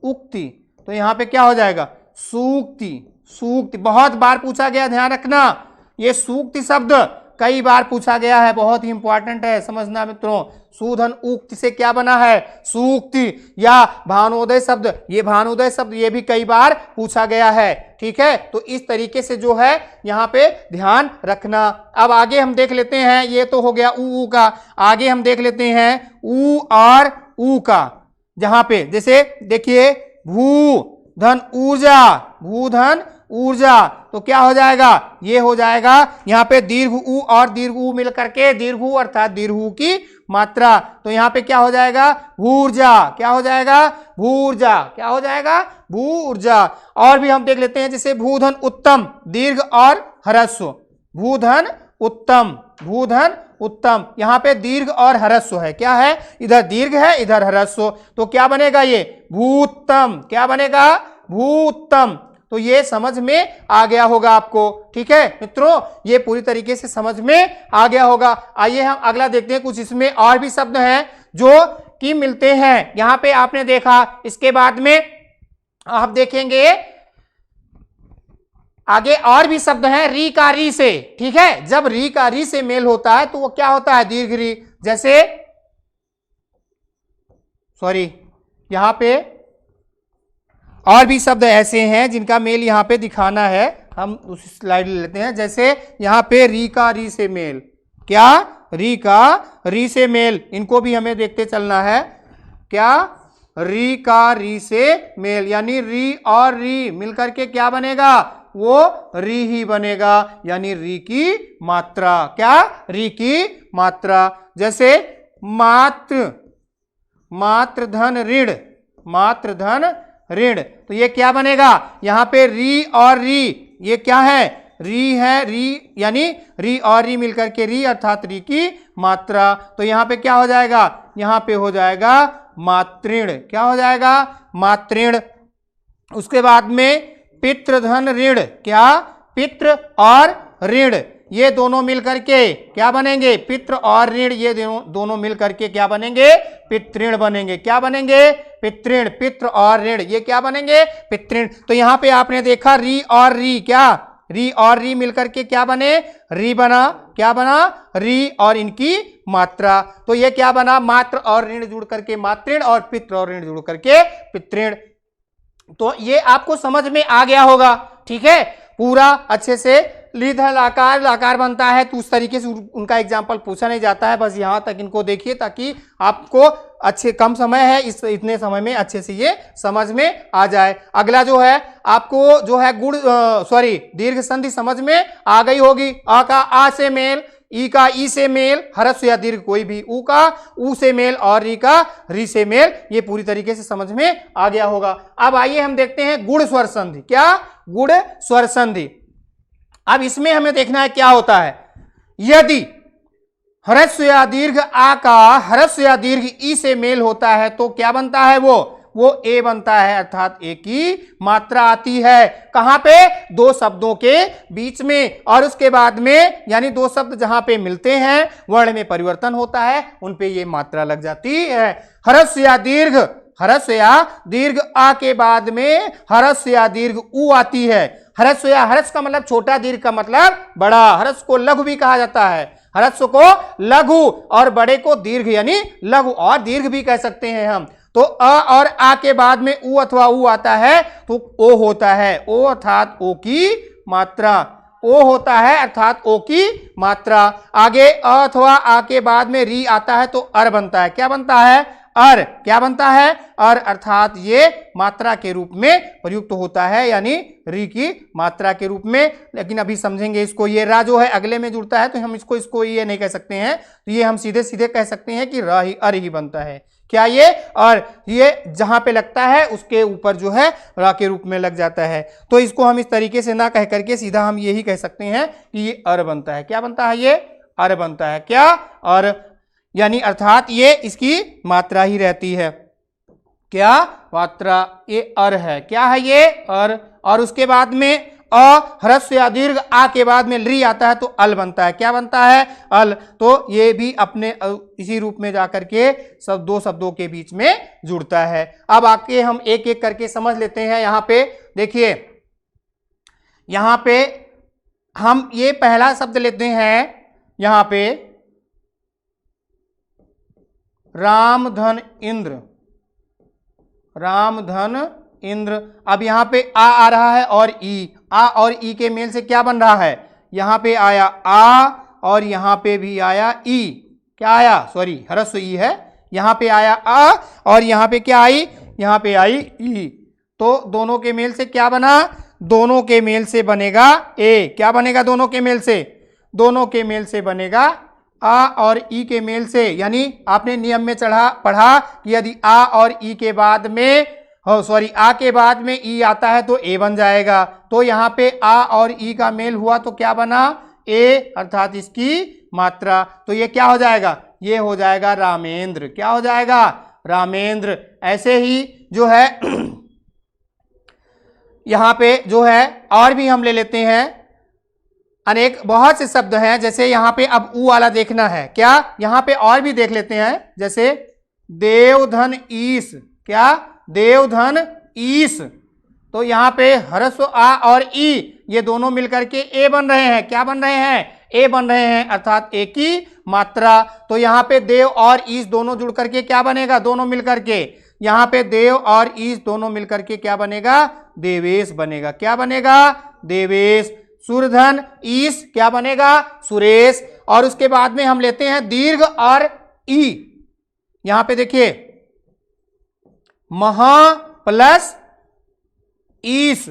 उक्ति, तो यहां पे क्या हो जाएगा, सूक्ति, सूक्ति बहुत बार पूछा गया, ध्यान रखना, ये सूक्ति शब्द कई बार पूछा गया है, बहुत ही इंपॉर्टेंट है समझना मित्रों। सुधन उक्ति से क्या बना है, सूक्ति। या भानुदय शब्द, ये भानुदय शब्द ये भी कई बार पूछा गया है, ठीक है। तो इस तरीके से जो है यहाँ पे ध्यान रखना। अब आगे हम देख लेते हैं, ये तो हो गया ऊ का, आगे हम देख लेते हैं ऊ और ऊ का, जहां पे जैसे देखिए भू धन ऊर्जा, भू धन ऊर्जा, तो क्या हो जाएगा, ये हो जाएगा यहाँ पे दीर्घ ऊ और दीर्घ ऊ मिल करके दीर्घ ऊ अर्थात दीर्घ ऊ की मात्रा, तो यहाँ पे क्या हो जाएगा, भूर्जा, क्या हो जाएगा, भूर्जा, क्या हो जाएगा, भूर्जा। और भी हम देख लेते हैं जैसे भूधन उत्तम, दीर्घ और ह्रस्व, भूधन उत्तम, भूधन उत्तम, यहाँ पे दीर्घ और ह्रस्व है, क्या है, इधर दीर्घ है इधर ह्रस्व, तो क्या बनेगा ये भूत्तम, क्या बनेगा, भूत्तम। तो ये समझ में आ गया होगा आपको, ठीक है मित्रों, ये पूरी तरीके से समझ में आ गया होगा। आइए हम अगला देखते हैं, कुछ इसमें और भी शब्द हैं जो कि मिलते हैं, यहां पे आपने देखा, इसके बाद में आप देखेंगे आगे और भी शब्द हैं री का री से, ठीक है, जब री का री से मेल होता है तो वो क्या होता है, दीर्घ री। जैसे यहां पे और भी शब्द ऐसे हैं जिनका मेल यहां पे दिखाना है, हम उस स्लाइड ले लेते हैं। जैसे यहां पे री का री से मेल, क्या, री का री से मेल, इनको भी हमें देखते चलना है, क्या, री का री से मेल, यानी री और री मिलकर के क्या बनेगा, वो री ही बनेगा, यानी री की मात्रा, क्या, री की मात्रा। जैसे मात्र, मात्र धन ऋण, मात्र धन ऋण, तो ये क्या बनेगा, यहां पे री और री, ये क्या है, री है, री यानी री और री मिलकर के री अर्थात री की मात्रा, तो यहां पे क्या हो जाएगा, यहां पे हो जाएगा मातृण, क्या हो जाएगा, मातृण। उसके बाद में पितृधन ऋण, क्या, पितृ और ऋण, ये दोनों मिलकर के क्या बनेंगे, पितृ और ऋण, ये दोनों मिलकर के क्या बनेंगे, पितृण बनेंगे, क्या बनेंगे, पितृण, पितृ और ऋण, ये क्या बनेंगे, पितृण। तो यहां पे आपने देखा री और री, क्या, री और री मिलकर के क्या बने, री बना, क्या बना, री और इनकी मात्रा। तो ये क्या बना, मात्र और ऋण जुड़ करके मातृण और पितृ और ऋण जुड़ करके पितृण। तो ये आपको समझ में आ गया होगा, ठीक है। पूरा अच्छे से लीधल आकार लाकार बनता है, तो उस तरीके से उनका एग्जाम्पल पूछा नहीं जाता है। बस यहां तक इनको देखिए ताकि आपको अच्छे, कम समय है, इतने समय में अच्छे से ये समझ में आ जाए। अगला जो है आपको जो है दीर्घ संधि समझ में आ गई होगी। आ का आ से मेल, ई का ई से मेल, ह्रस्व या दीर्घ कोई भी, ऊ का ऊ से मेल और री का री से मेल, ये पूरी तरीके से समझ में आ गया होगा। अब आइए हम देखते हैं गुण स्वर संधि। क्या, गुण स्वर संधि। अब इसमें हमें देखना है क्या होता है। यदि ह्रस्व या दीर्घ आ का ह्रस्व या दीर्घ ई से मेल होता है तो क्या बनता है, वो ए बनता है, अर्थात ए की मात्रा आती है। कहां पे, दो शब्दों के बीच में, और उसके बाद में यानी दो शब्द जहां पे मिलते हैं वर्ण में परिवर्तन होता है, उन पे ये मात्रा लग जाती है। ह्रस्व या दीर्घ आ के बाद में ह्रस्व या दीर्घ ऊ आती है। ह्रस्व या ह्रस्व का मतलब छोटा, दीर्घ का मतलब बड़ा। ह्रस्व को लघु भी कहा जाता है, ह्रस्व को लघु और बड़े को दीर्घ यानी लघु और दीर्घ भी कह सकते हैं हम। तो अ और आ के बाद में ऊ अथवा ऊ आता है तो ओ होता है, ओ अर्थात ओ की मात्रा, ओ होता है अर्थात ओ की मात्रा। आगे अ अथवा आ के बाद में री आता है तो अर बनता है। क्या बनता है, अर। क्या बनता है, अर, अर्थात ये मात्रा के रूप में प्रयुक्त होता है, यानी री की मात्रा के रूप में। लेकिन अभी समझेंगे इसको। ये रा जो है अगले में जुड़ता है तो हम इसको ये नहीं कह सकते हैं, तो ये हम सीधे सीधे कह सकते हैं कि रा ही अर ही बनता है। क्या ये, और ये जहां पे लगता है उसके ऊपर जो है रा के रूप में लग जाता है। तो इसको हम इस तरीके से ना कह करके सीधा हम यही कह सकते हैं कि ये अर बनता है। क्या बनता है, ये अर बनता है। क्या, अर, यानी अर्थात ये इसकी मात्रा ही रहती है। क्या, मात्रा, ये अर है। क्या है ये, अर। और उसके बाद में अ ह्रस्व या दीर्घ आ के बाद में री आता है तो अल बनता है। क्या बनता है, अल। तो ये भी अपने इसी रूप में जाकर के सब दो शब्दों के बीच में जुड़ता है। अब आके हम एक एक करके समझ लेते हैं। यहां पे देखिए, यहां पे हम ये पहला शब्द लेते हैं, यहां पे रामधन इंद्र, रामधन इंद्र। अब यहां पे आ रहा है और ई, आ और ई के मेल से क्या बन रहा है, यहां पे आया आ और यहां पे भी आया ई। क्या आया, सॉरी ह्रस्व ई है, यहां पे आया आ और यहां पे क्या आई, यहां पे आई ई। तो दोनों के मेल से क्या बना, दोनों के मेल से बनेगा ए। क्या बनेगा, दोनों के मेल से, दोनों के मेल से बनेगा आ और ई के मेल से। यानी आपने नियम में पढ़ा कि यदि आ और ई के बाद में आ के बाद में ई आता है तो ए बन जाएगा। तो यहाँ पे आ और ई का मेल हुआ तो क्या बना, ए, अर्थात इसकी मात्रा। तो ये क्या हो जाएगा, ये हो जाएगा रामेंद्र। क्या हो जाएगा, रामेंद्र। ऐसे ही जो है यहाँ पे जो है और भी हम ले लेते हैं, अनेक बहुत से शब्द हैं। जैसे यहाँ पे अब ऊ वाला देखना है। क्या, यहाँ पे और भी देख लेते हैं, जैसे देवधन ईश। क्या, देवधन ईश। तो यहाँ पे ह्रस्व आ और ई ये दोनों मिलकर के ए बन रहे हैं। क्या बन रहे हैं, ए बन रहे हैं, अर्थात ए की मात्रा। तो यहाँ पे देव और ईश दोनों जुड़ करके क्या बनेगा, दोनों मिलकर के, यहाँ पे देव और ईश दोनों मिलकर के क्या बनेगा, देवेश बनेगा। क्या बनेगा, देवेश। सूर्यधन ईश क्या बनेगा, सुरेश। और उसके बाद में हम लेते हैं दीर्घ और ई। यहां पे देखिए महा प्लस ईश,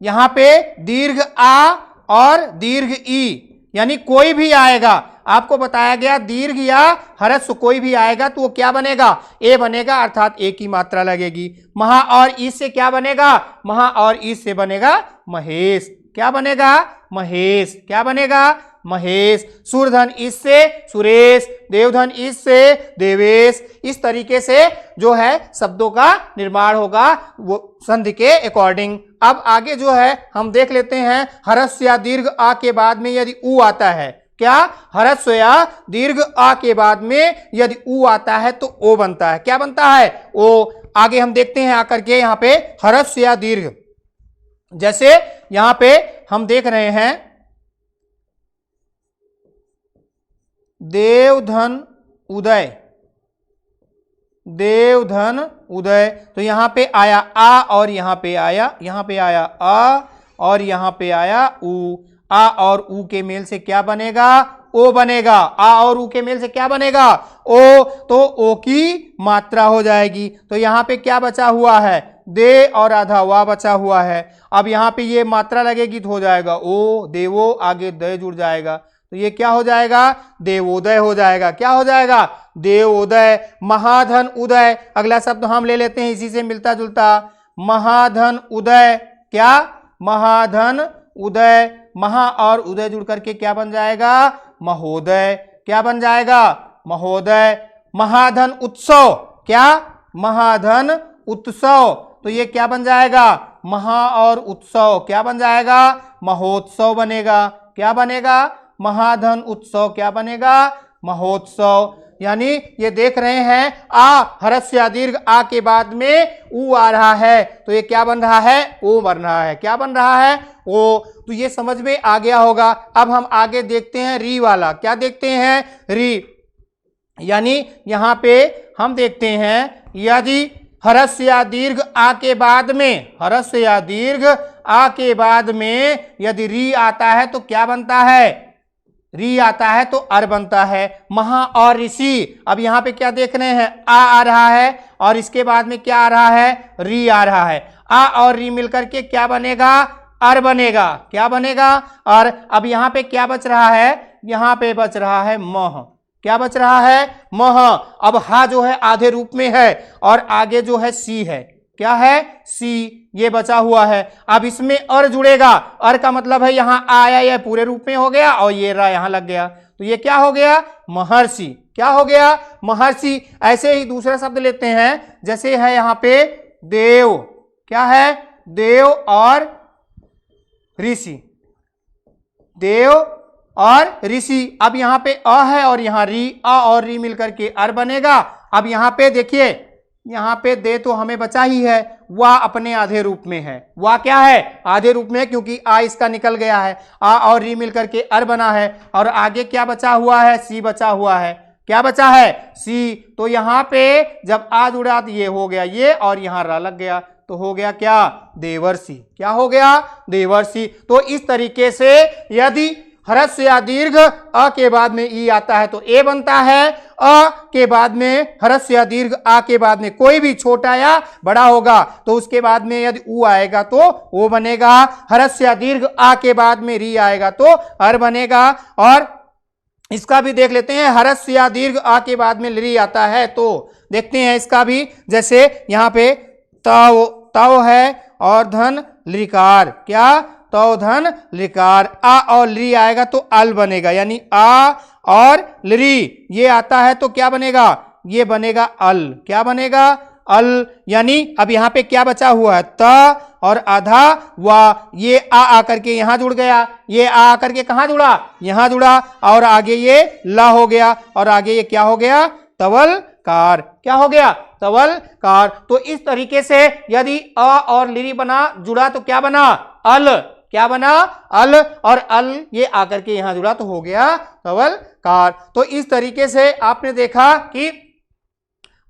यहां पे दीर्घ आ और दीर्घ ई, यानी कोई भी आएगा, आपको बताया गया दीर्घ या ह्रस्व कोई भी आएगा तो वो क्या बनेगा, ए बनेगा, अर्थात ए की मात्रा लगेगी। महा और ईश से क्या बनेगा, महा और ईश से बनेगा महेश। क्या बनेगा, महेश। क्या बनेगा, महेश। सूर्यधन ईश से सुरेश, देवधन ईश से देवेश। इस तरीके से जो है शब्दों का निर्माण होगा वो संधि के अकॉर्डिंग। अब आगे जो है हम देख लेते हैं, ह्रस्व या दीर्घ आ के बाद में यदि ऊ आता है, क्या, ह्रस्व या दीर्घ आ के बाद में यदि ऊ आता है तो ओ बनता है। क्या बनता है, ओ। आगे हम देखते हैं आकर के यहाँ पे ह्रस्व या दीर्घ जैसे यहां पे हम देख रहे हैं देवधन उदय, देवधन उदय, तो यहां पे आया आ और यहां पे आया आ और यहां पे आया उ। आ और उ के मेल से क्या बनेगा? ओ बनेगा। आ और उ के मेल से क्या बनेगा? ओ। तो ओ की मात्रा हो जाएगी। तो यहां पे क्या बचा हुआ है? दे और आधा वा बचा हुआ है। अब यहां पे ये मात्रा लगेगी तो हो जाएगा ओ, देवो, आगे दय जुड़ जाएगा, तो ये क्या हो जाएगा? देवोदय हो जाएगा। क्या हो जाएगा? देवोदय। महाधन उदय, अगला शब्द हम ले लेते हैं इसी से मिलता जुलता, महाधन उदय। क्या? महाधन उदय। महा और उदय जुड़ करके क्या बन जाएगा? महोदय। क्या बन जाएगा? महोदय। महाधन उत्सव, क्या? महाधन उत्सव, तो ये क्या बन जाएगा? महा और उत्सव, क्या बन जाएगा? महोत्सव बनेगा। क्या बनेगा? महाधन उत्सव क्या बनेगा? महोत्सव। यानी ये देख रहे हैं आ हरस्य दीर्घ आ के बाद में उ आ रहा है, तो ये क्या बन रहा है? ओ बन रहा है। क्या बन रहा है? ओ। तो ये समझ में आ गया होगा। अब हम आगे देखते हैं री वाला। क्या देखते हैं? री। यानी यहां पे हम देखते हैं यदि हरस्य या दीर्घ आ के बाद में, हरस्य या दीर्घ आ के बाद में यदि री आता है तो क्या बनता है? री आता है तो अर बनता है। महा और ऋषि, अब यहां पे क्या देख रहे हैं? आ रहा है और इसके बाद में क्या आ रहा है? री आ रहा है। आ और री मिलकर के क्या बनेगा? अर बनेगा। क्या बनेगा? और अब यहां पे क्या बच रहा है? यहां पे बच रहा है मह। क्या बच रहा है? मह। अब हा जो है आधे रूप में है और आगे जो है सी है। क्या है? सी, ये बचा हुआ है। अब इसमें अर जुड़ेगा। अर का मतलब है यहां आया, यह पूरे रूप में हो गया और ये रा यहां लग गया, तो ये क्या हो गया? महर्षि। क्या हो गया? महर्षि। ऐसे ही दूसरा शब्द लेते हैं, जैसे है यहां पे देव। क्या है? देव और ऋषि। देव और ऋषि। अब यहां पे अ है और यहां री, अ और री मिलकर के अर बनेगा। अब यहां पे देखिए, यहां पे दे तो हमें बचा ही है, वा अपने आधे रूप में है। वा क्या है? आधे रूप में, क्योंकि आ इसका निकल गया है। आ और री मिलकर के अर बना है और आगे क्या बचा हुआ है? सी बचा हुआ है। क्या बचा है? सी। तो यहां पे जब आ जुड़ा तो ये हो गया ये और यहां रा लग गया, तो हो गया क्या? देवर्षि। क्या हो गया? देवर्षि। तो इस तरीके से यदि हरस्य या दीर्घ अ के बाद में ई आता है तो ए बनता है। अ के बाद में हरस्य या दीर्घ आ के बाद में कोई भी छोटा या बड़ा होगा तो उसके बाद में यदि उ आएगा तो ओ बनेगा। हरस्य या दीर्घ आ के बाद में री आएगा तो अर बनेगा। और इसका भी देख लेते हैं, हरस्य या दीर्घ आ के बाद में री आता है तो देखते हैं इसका भी। जैसे यहां पे तव, तव है और धन लिकार। क्या? तो धन लिकार। आ और ली आएगा तो अल बनेगा, यानी आ और ली ये आता है तो क्या बनेगा? ये बनेगा अल। क्या बनेगा? अल। यानी अब यहां पे क्या बचा हुआ है? त और आधा वा, ये आ आकर के यहां जुड़ गया, ये आ आकर के कहां जुड़ा? यहां जुड़ा, और आगे ये ला हो गया और आगे ये क्या हो गया? तवल कार। क्या हो गया? तवल कार। तो इस तरीके से यदि अ और ली बना जुड़ा तो क्या बना? अल। क्या बना? अल। और अल ये आकर के यहां जुड़ा तो हो गया तवल कार। तो इस तरीके से आपने देखा कि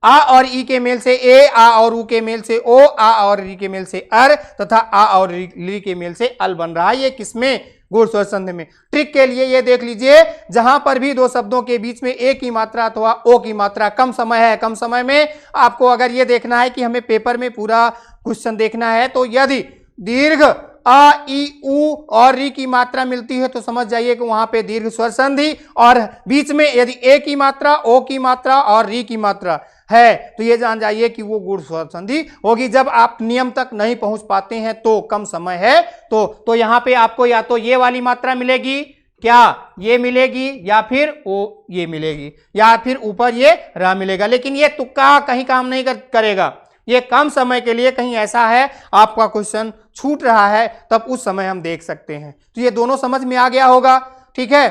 आ और ई के मेल से ए, आ और उ के मेल से ओ, आ और री के मेल से अर तथा आ और ली के मेल से अल बन रहा है। ये किसमें? गुण स्वर संधि में। ट्रिक के लिए ये देख लीजिए, जहां पर भी दो शब्दों के बीच में ए की मात्रा अथवा ओ की मात्रा कम समय है, कम समय में आपको अगर ये देखना है कि हमें पेपर में पूरा क्वेश्चन देखना है, तो यदि दीर्घ आ, ई, उ और री की मात्रा मिलती है तो समझ जाइए कि वहां पे दीर्घ स्वर संधि, और बीच में यदि ए की मात्रा, ओ की मात्रा और री की मात्रा है तो ये जान जाइए कि वो गुण स्वर संधि होगी। जब आप नियम तक नहीं पहुंच पाते हैं तो कम समय है तो यहां पे आपको या तो ये वाली मात्रा मिलेगी, क्या ये मिलेगी, या फिर ओ ये मिलेगी, या फिर ऊपर ये रा मिलेगा। लेकिन ये तुक्का कहीं काम नहीं करेगा। ये कम समय के लिए कहीं ऐसा है आपका क्वेश्चन छूट रहा है तब उस समय हम देख सकते हैं। तो ये दोनों समझ में आ गया होगा। ठीक है,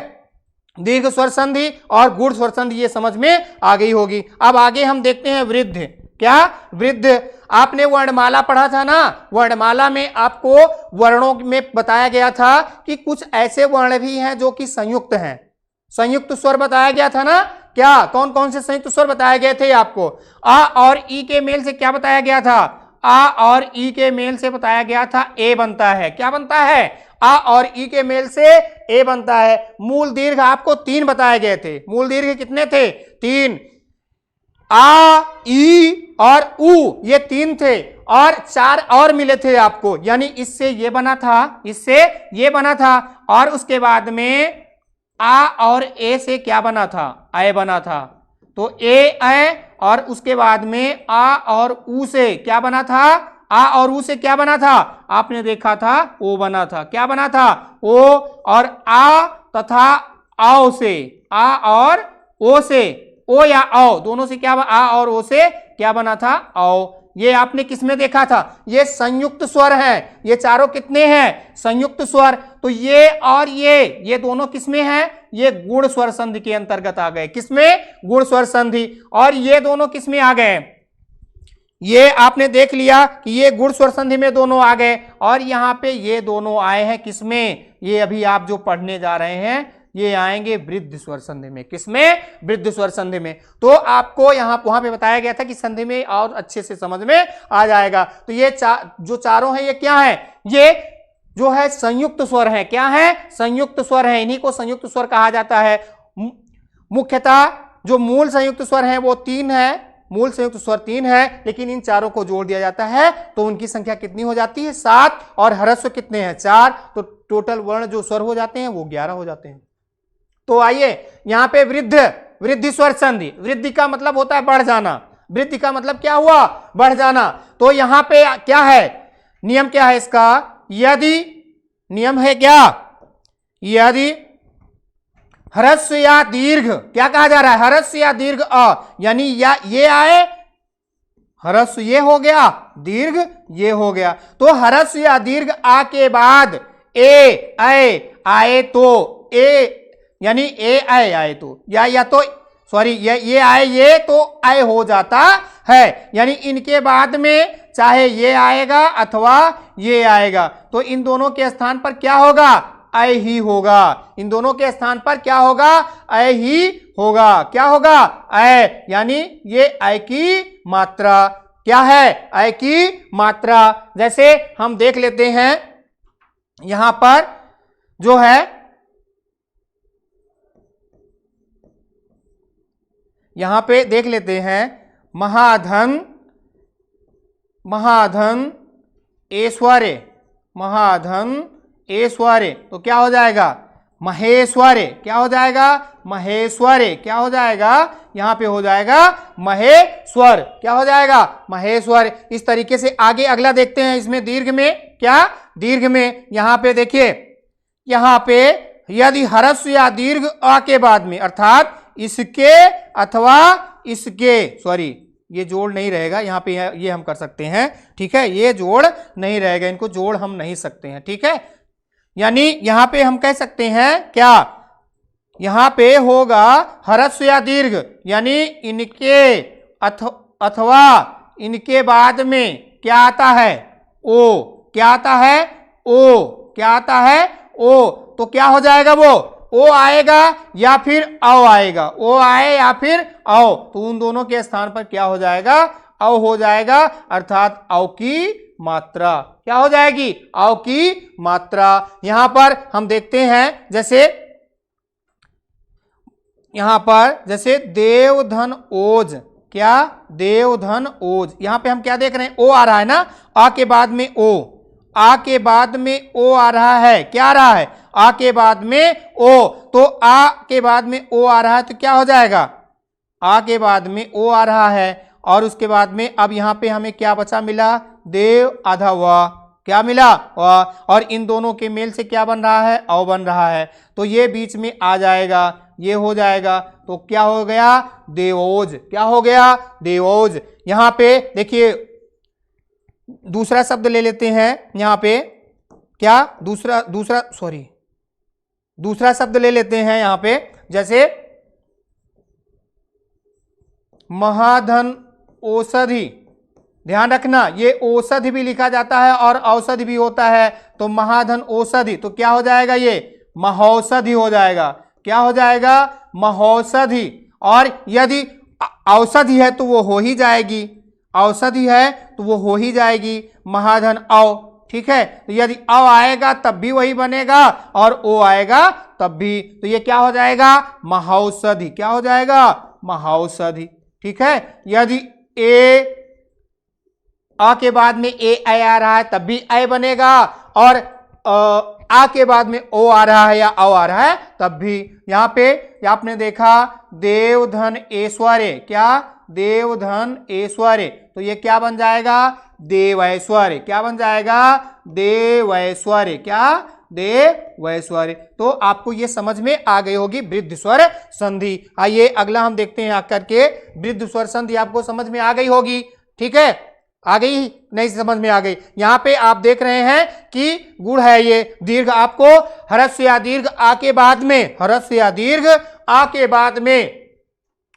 दीर्घ स्वर संधि और गुण स्वर संधि ये समझ में आ गई होगी। अब आगे हम देखते हैं वृद्ध। क्या? वृद्ध। आपने वर्णमाला पढ़ा था ना, वर्णमाला में आपको वर्णों में बताया गया था कि कुछ ऐसे वर्ण भी हैं जो कि संयुक्त हैं, संयुक्त स्वर बताया गया था ना। क्या कौन कौन से संयुक्त स्वर बताए गए थे आपको? आ और ई के मेल से क्या बताया गया था? आ और ई के मेल से बताया गया था ए बनता है। क्या बनता है? आ और ई के मेल से ए बनता है। मूल दीर्घ आपको 3 बताए गए थे। मूल दीर्घ कितने थे? 3। आ, ई और उ, ये 3 थे और 4 और मिले थे आपको, यानी इससे ये बना था, इससे ये बना था, और उसके बाद में आ और ए से क्या बना था? ए बना था। तो ए और उसके बाद में आ और उ से क्या बना था? आ और उ से क्या बना था? आपने देखा था ओ बना था। क्या बना था? ओ। और आ तथा आओ से, आ और ओ से, ओ या आओ दोनों से क्या, आ और ओ से क्या बना था? आओ। ये आपने किसमें देखा था? ये संयुक्त स्वर हैं। ये चारों कितने हैं? संयुक्त स्वर। तो ये और ये दोनों किसमें हैं? ये गुण स्वर संधि के अंतर्गत आ गए। किसमें? गुण स्वर संधि। और ये दोनों किसमें आ गए? ये आपने देख लिया कि ये गुण स्वर संधि में दोनों आ गए, और यहां पे ये दोनों आए हैं किसमें? ये अभी आप जो पढ़ने जा रहे हैं ये आएंगे वृद्ध स्वर संधि में। किसमें? वृद्ध स्वर संधि में। तो आपको वहां पे बताया गया था कि संधि में और अच्छे से समझ में आ जाएगा। तो ये जो चारों हैं ये क्या है? ये जो है संयुक्त स्वर है। क्या है? संयुक्त स्वर है। इन्हीं को संयुक्त स्वर कहा जाता है। मुख्यतः जो मूल संयुक्त स्वर है वो 3 है, मूल संयुक्त स्वर 3 है, लेकिन इन चारों को जोड़ दिया जाता है तो उनकी संख्या कितनी हो जाती है? 7। और ह्रस्व कितने हैं? 4। तो टोटल वर्ण जो स्वर हो जाते हैं वो 11 हो जाते हैं। तो आइए यहां पे वृद्धि स्वर संधि। वृद्धि का मतलब होता है बढ़ जाना। वृद्धि का मतलब क्या हुआ? बढ़ जाना। तो यहां पे क्या है? नियम क्या है इसका? यदि नियम है क्या? यदि ह्रस्व या दीर्घ, क्या कहा जा रहा है? ह्रस्व या दीर्घ अ, यानी या ये आए, ह्रस्व ये हो गया, दीर्घ ये हो गया। तो ह्रस्व या दीर्घ आ के बाद ए आए तो ए, यानी ए आए तो या तो सॉरी ये आए ये तो आए हो जाता है, यानी इनके बाद में चाहे ये आएगा अथवा ये आएगा तो इन दोनों के स्थान पर क्या होगा? अय ही होगा। इन दोनों के स्थान पर क्या होगा? अय ही होगा। क्या होगा? अय, यानी ये अय की मात्रा। क्या है? अय की मात्रा। जैसे हम देख लेते हैं यहां पर जो है, यहां पे देख लेते हैं महाधन ऐश्वर्य, महाधन ऐश्वर्य, तो क्या हो जाएगा? महेश्वर्य। क्या हो जाएगा? महेश्वर्य। क्या हो जाएगा? यहां पे हो जाएगा महेश्वर। क्या हो जाएगा? महेश्वर। इस तरीके से आगे अगला देखते हैं। इसमें दीर्घ में क्या? दीर्घ में यहां पे देखिए, यहां पे यदि ह्रस्व या दीर्घ अ के बाद में, अर्थात इसके अथवा इसके, सॉरी ये जोड़ नहीं रहेगा यहां पे, ये हम कर सकते हैं, ठीक है, ये जोड़ नहीं रहेगा, इनको जोड़ हम नहीं सकते हैं, ठीक है। यानी यहां पे हम कह सकते हैं क्या? यहां पे होगा ह्रस्व या दीर्घ, यानी इनके अथवा इनके बाद में क्या आता है? ओ। क्या आता है? ओ। क्या आता है? ओ। तो क्या हो जाएगा? वो ओ आएगा या फिर औ आएगा? ओ आए या फिर औ, तो उन दोनों के स्थान पर क्या हो जाएगा? औ हो जाएगा, अर्थात औ की मात्रा। क्या हो जाएगी? औ की मात्रा। यहां पर हम देखते हैं जैसे यहां पर जैसे देवधन ओज। क्या? देवधन ओज। यहां पे हम क्या देख रहे हैं? ओ आ रहा है ना, आ के बाद में ओ, आ के बाद में ओ आ रहा है। क्या आ रहा है? आ के बाद में ओ। तो आ के बाद में ओ आ रहा है तो क्या हो जाएगा? आ के बाद में ओ आ रहा है, और उसके बाद में अब यहां पे हमें क्या बचा? मिला देव आधा व। क्या मिला? व। और इन दोनों के मेल से क्या बन रहा है? औ बन रहा है, तो ये बीच में आ जाएगा, ये हो जाएगा, तो क्या हो गया? देवोज। क्या हो गया? देवोज। यहां पे देखिए दूसरा शब्द ले लेते हैं यहां पे, क्या? दूसरा शब्द ले लेते हैं यहां पे, जैसे महाधन औषधि, ध्यान रखना ये औषधि भी लिखा जाता है और औषधि भी होता है, तो महाधन औषधि, तो क्या हो जाएगा ये महौषधि हो जाएगा। क्या हो जाएगा महौषधि। और यदि औषधि है तो वो हो ही जाएगी, औषधि है तो वो हो ही जाएगी महाधन औ, ठीक है। तो यदि अ आएगा तब भी वही बनेगा और ओ आएगा तब भी, तो ये क्या हो जाएगा महौषधि। क्या हो जाएगा महौषधि, ठीक है। यदि ए अ के बाद में ए आ रहा है तब भी ए बनेगा, और आ के बाद में ओ आ रहा है या औ आ रहा है तब भी। यहां पे आपने देखा देवधन ऐश्वर्य, क्या देवधन ऐश्वर्य, तो ये क्या बन जाएगा देवैश्वर्य। क्या बन जाएगा देवैश्वर्य, क्या देवैश्वर्य। तो आपको ये समझ में आ गई होगी वृद्ध स्वर संधि। आइए अगला हम देखते हैं आकर के, वृद्ध स्वर संधि आपको समझ में आ गई होगी, ठीक है, आ गई नहीं समझ में आ गई। यहां पे आप देख रहे हैं कि गुण है ये दीर्घ, आपको ह्रस्व या दीर्घ आ के बाद में, ह्रस्व या दीर्घ आ के बाद में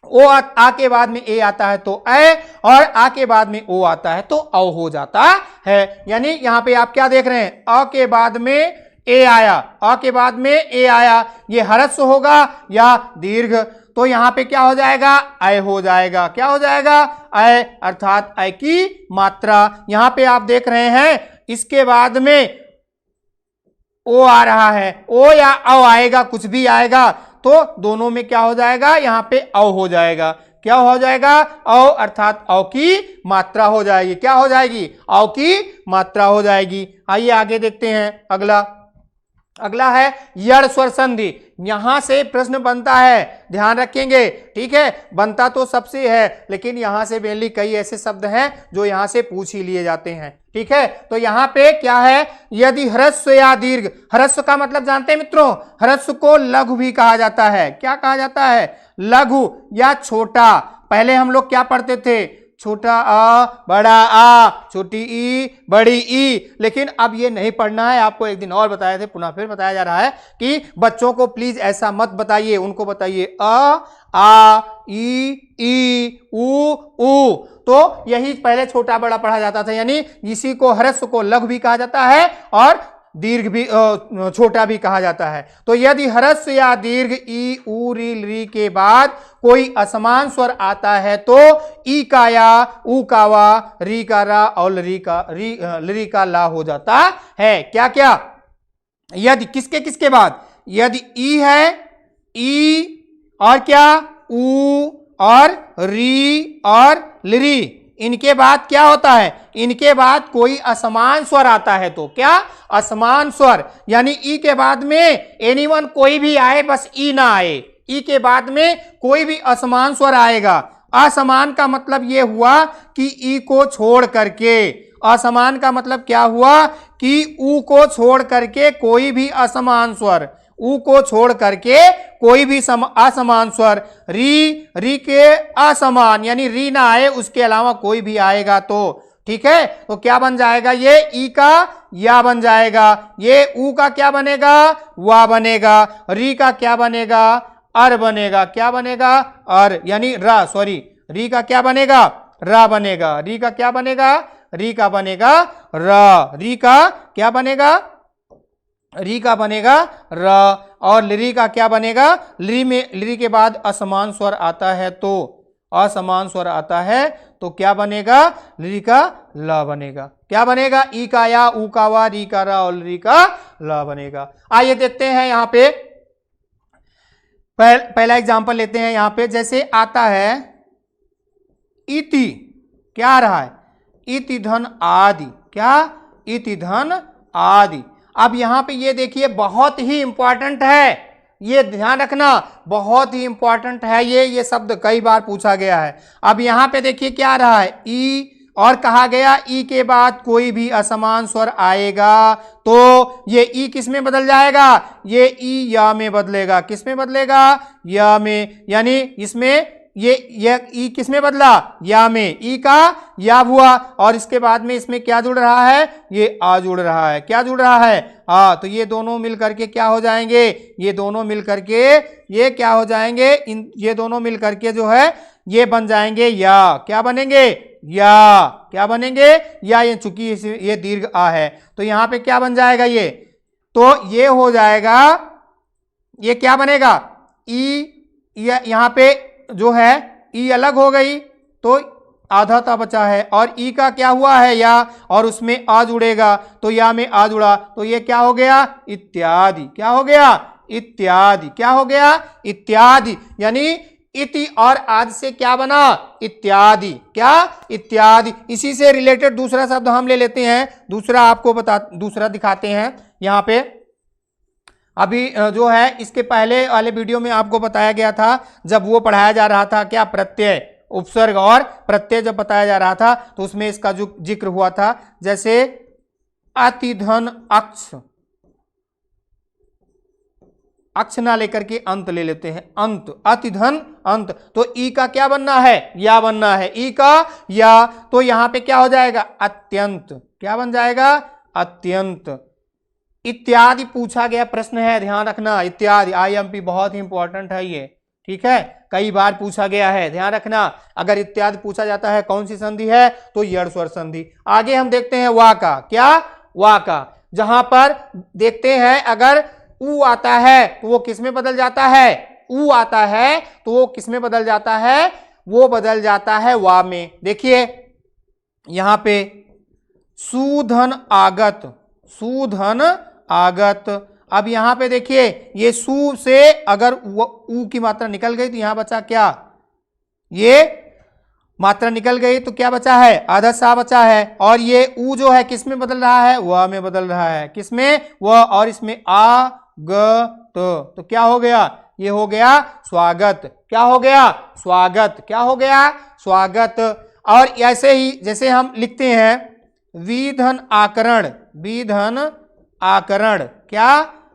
ओ आ के बाद में ए आता है तो ए, और आ के बाद में ओ आता है तो औ हो जाता है। यानी यहां पे आप क्या देख रहे हैं, अ के बाद में ए आया, अ के बाद में ए आया, ये ह्रस्व होगा या दीर्घ, तो यहां पे क्या हो जाएगा अय हो जाएगा। क्या हो जाएगा अय, अर्थात अय की मात्रा। यहां पे आप देख रहे हैं इसके बाद में ओ आ रहा है, ओ या औ आएगा, कुछ भी आएगा, तो दोनों में क्या हो जाएगा यहां पे औ हो जाएगा। क्या हो जाएगा औ, अर्थात औ की मात्रा हो जाएगी। क्या हो जाएगी औ की मात्रा हो जाएगी। आइए आगे देखते हैं अगला। अगला है यड़ स्वर संधि। यहां से प्रश्न बनता है, ध्यान रखेंगे, ठीक है, बनता तो सबसे है लेकिन यहां से मेनली कई ऐसे शब्द हैं जो यहां से पूछ ही लिए जाते हैं, ठीक है। तो यहां पे क्या है, यदि ह्रस्व या दीर्घ, ह्रस्व का मतलब जानते हैं मित्रों, ह्रस्व को लघु भी कहा जाता है। क्या कहा जाता है लघु या छोटा। पहले हम लोग क्या पढ़ते थे, छोटा आ बड़ा आ, छोटी ई बड़ी ई, लेकिन अब ये नहीं पढ़ना है। आपको एक दिन और बताए थे, पुनः फिर बताया जा रहा है कि बच्चों को प्लीज ऐसा मत बताइए, उनको बताइए आ ई उ। तो यही पहले छोटा बड़ा पढ़ा जाता था, यानी इसी को ह्रस्व को लघु भी कहा जाता है और दीर्घ भी छोटा भी कहा जाता है। तो यदि ह्रस्व या दीर्घ ई उ री के बाद कोई असमान स्वर आता है तो ई का या, ऊ का वा, री का रा और लरी का ला हो जाता है। क्या क्या, यदि किसके किसके बाद, यदि ई है, ई और क्या ऊ और री और लरी, इनके बाद क्या होता है, इनके बाद कोई असमान स्वर आता है तो क्या असमान स्वर, यानी ई के बाद में एनीवन कोई भी आए, बस ई ना आए, ई के बाद में कोई भी असमान स्वर आएगा। असमान का मतलब यह हुआ कि ई को छोड़ करके, असमान का मतलब क्या हुआ कि ऊ को छोड़ करके कोई भी असमान स्वर, ऊ को छोड़ करके कोई भी असमान स्वर, री के असमान यानी री ना आए, उसके अलावा कोई भी आएगा तो, ठीक है। तो क्या बन जाएगा, ये ई का या बन जाएगा, ये ऊ का क्या बनेगा वा बनेगा, री का क्या बनेगा अर बनेगा। क्या बनेगा अर, यानी रा, सॉरी, री का क्या बनेगा रा बनेगा, री का क्या बनेगा, री का बनेगा रा, री का क्या बनेगा, री का बनेगा र, और लिरी का क्या बनेगा, लिरी के बाद असमान स्वर आता है तो, असमान स्वर आता है तो क्या बनेगा लिरी का ला बनेगा। क्या बनेगा ई का या, ऊ का वा, री का रा और लिरी का ला बनेगा। आइए देखते हैं यहां पे पहला एग्जांपल लेते हैं। यहां पे जैसे आता है इति, क्या आ रहा है इति धन आदि, क्या इति धन आदि। अब यहां पे ये देखिए बहुत ही इंपॉर्टेंट है, ये ध्यान रखना बहुत ही इंपॉर्टेंट है, ये शब्द कई बार पूछा गया है। अब यहां पे देखिए क्या आ रहा है ई, और कहा गया ई के बाद कोई भी असमान स्वर आएगा तो ये ई किस में बदल जाएगा, ये ई या में बदलेगा। किस में बदलेगा या में, यानी इसमें ये ई किस में बदला या में, ई का या हुआ, और इसके बाद में इसमें क्या जुड़ रहा है, ये आ जुड़ रहा है। क्या जुड़ रहा है आ, तो ये दोनों मिल करके क्या हो जाएंगे, ये दोनों मिल करके ये क्या हो जाएंगे, ये दोनों मिल करके जो है ये बन जाएंगे या, क्या बनेंगे या, क्या बनेंगे या, ये चूंकि ये दीर्घ आ है तो यहां पे क्या बन जाएगा ये, तो ये हो जाएगा, ये क्या बनेगा ई, यहां पे जो है ई अलग हो गई तो आधा ता बचा है, और ई का क्या हुआ है या, और उसमें आ जुड़ेगा तो या में आ जुड़ा तो ये क्या हो गया इत्यादि, क्या हो गया इत्यादि, क्या हो गया इत्यादि, यानी इति और आदि से क्या बना इत्यादि, क्या इत्यादि। इसी से रिलेटेड दूसरा शब्द हम ले लेते हैं, दूसरा आपको दूसरा दिखाते हैं यहां पे। अभी जो है इसके पहले वाले वीडियो में आपको बताया गया था, जब वो पढ़ाया जा रहा था क्या प्रत्यय, उपसर्ग और प्रत्यय जब बताया जा रहा था तो उसमें इसका जो जिक्र हुआ था, जैसे अतिधन अक्ष, अक्ष ना लेकर के अंत ले लेते हैं, अंत, अतिधन अंत, तो ई का क्या बनना है या बनना है, ई का या, तो यहां पे क्या हो जाएगा अत्यंत, क्या बन जाएगा अत्यंत। इत्यादि पूछा गया प्रश्न है, ध्यान रखना, इत्यादि आईएमपी बहुत ही इंपॉर्टेंट है ये, ठीक है, कई बार पूछा गया है, ध्यान रखना। अगर इत्यादि पूछा जाता है कौन सी संधि है तो यड़ स्वर संधि। आगे हम देखते हैं वा का, क्या वा का, जहां पर देखते हैं अगर ऊ आता है तो वो किस में बदल जाता है, ऊ आता है तो वो किस में बदल जाता है, वो बदल जाता है वा में। देखिए यहां पे सुधन आगत, सुधन आगत, अब यहां पे देखिए ये सु से अगर ऊ की मात्रा निकल गई तो यहां बचा क्या, ये मात्रा निकल गई तो क्या बचा है आधा सा बचा है, और ये ऊ जो है किस में बदल रहा है व में बदल रहा है, किस में व, और इसमें आ ग तो क्या हो गया, ये हो गया स्वागत, क्या हो गया स्वागत, क्या हो गया स्वागत। और ऐसे ही जैसे हम लिखते हैं विधन आकरण, विधन आकरण, क्या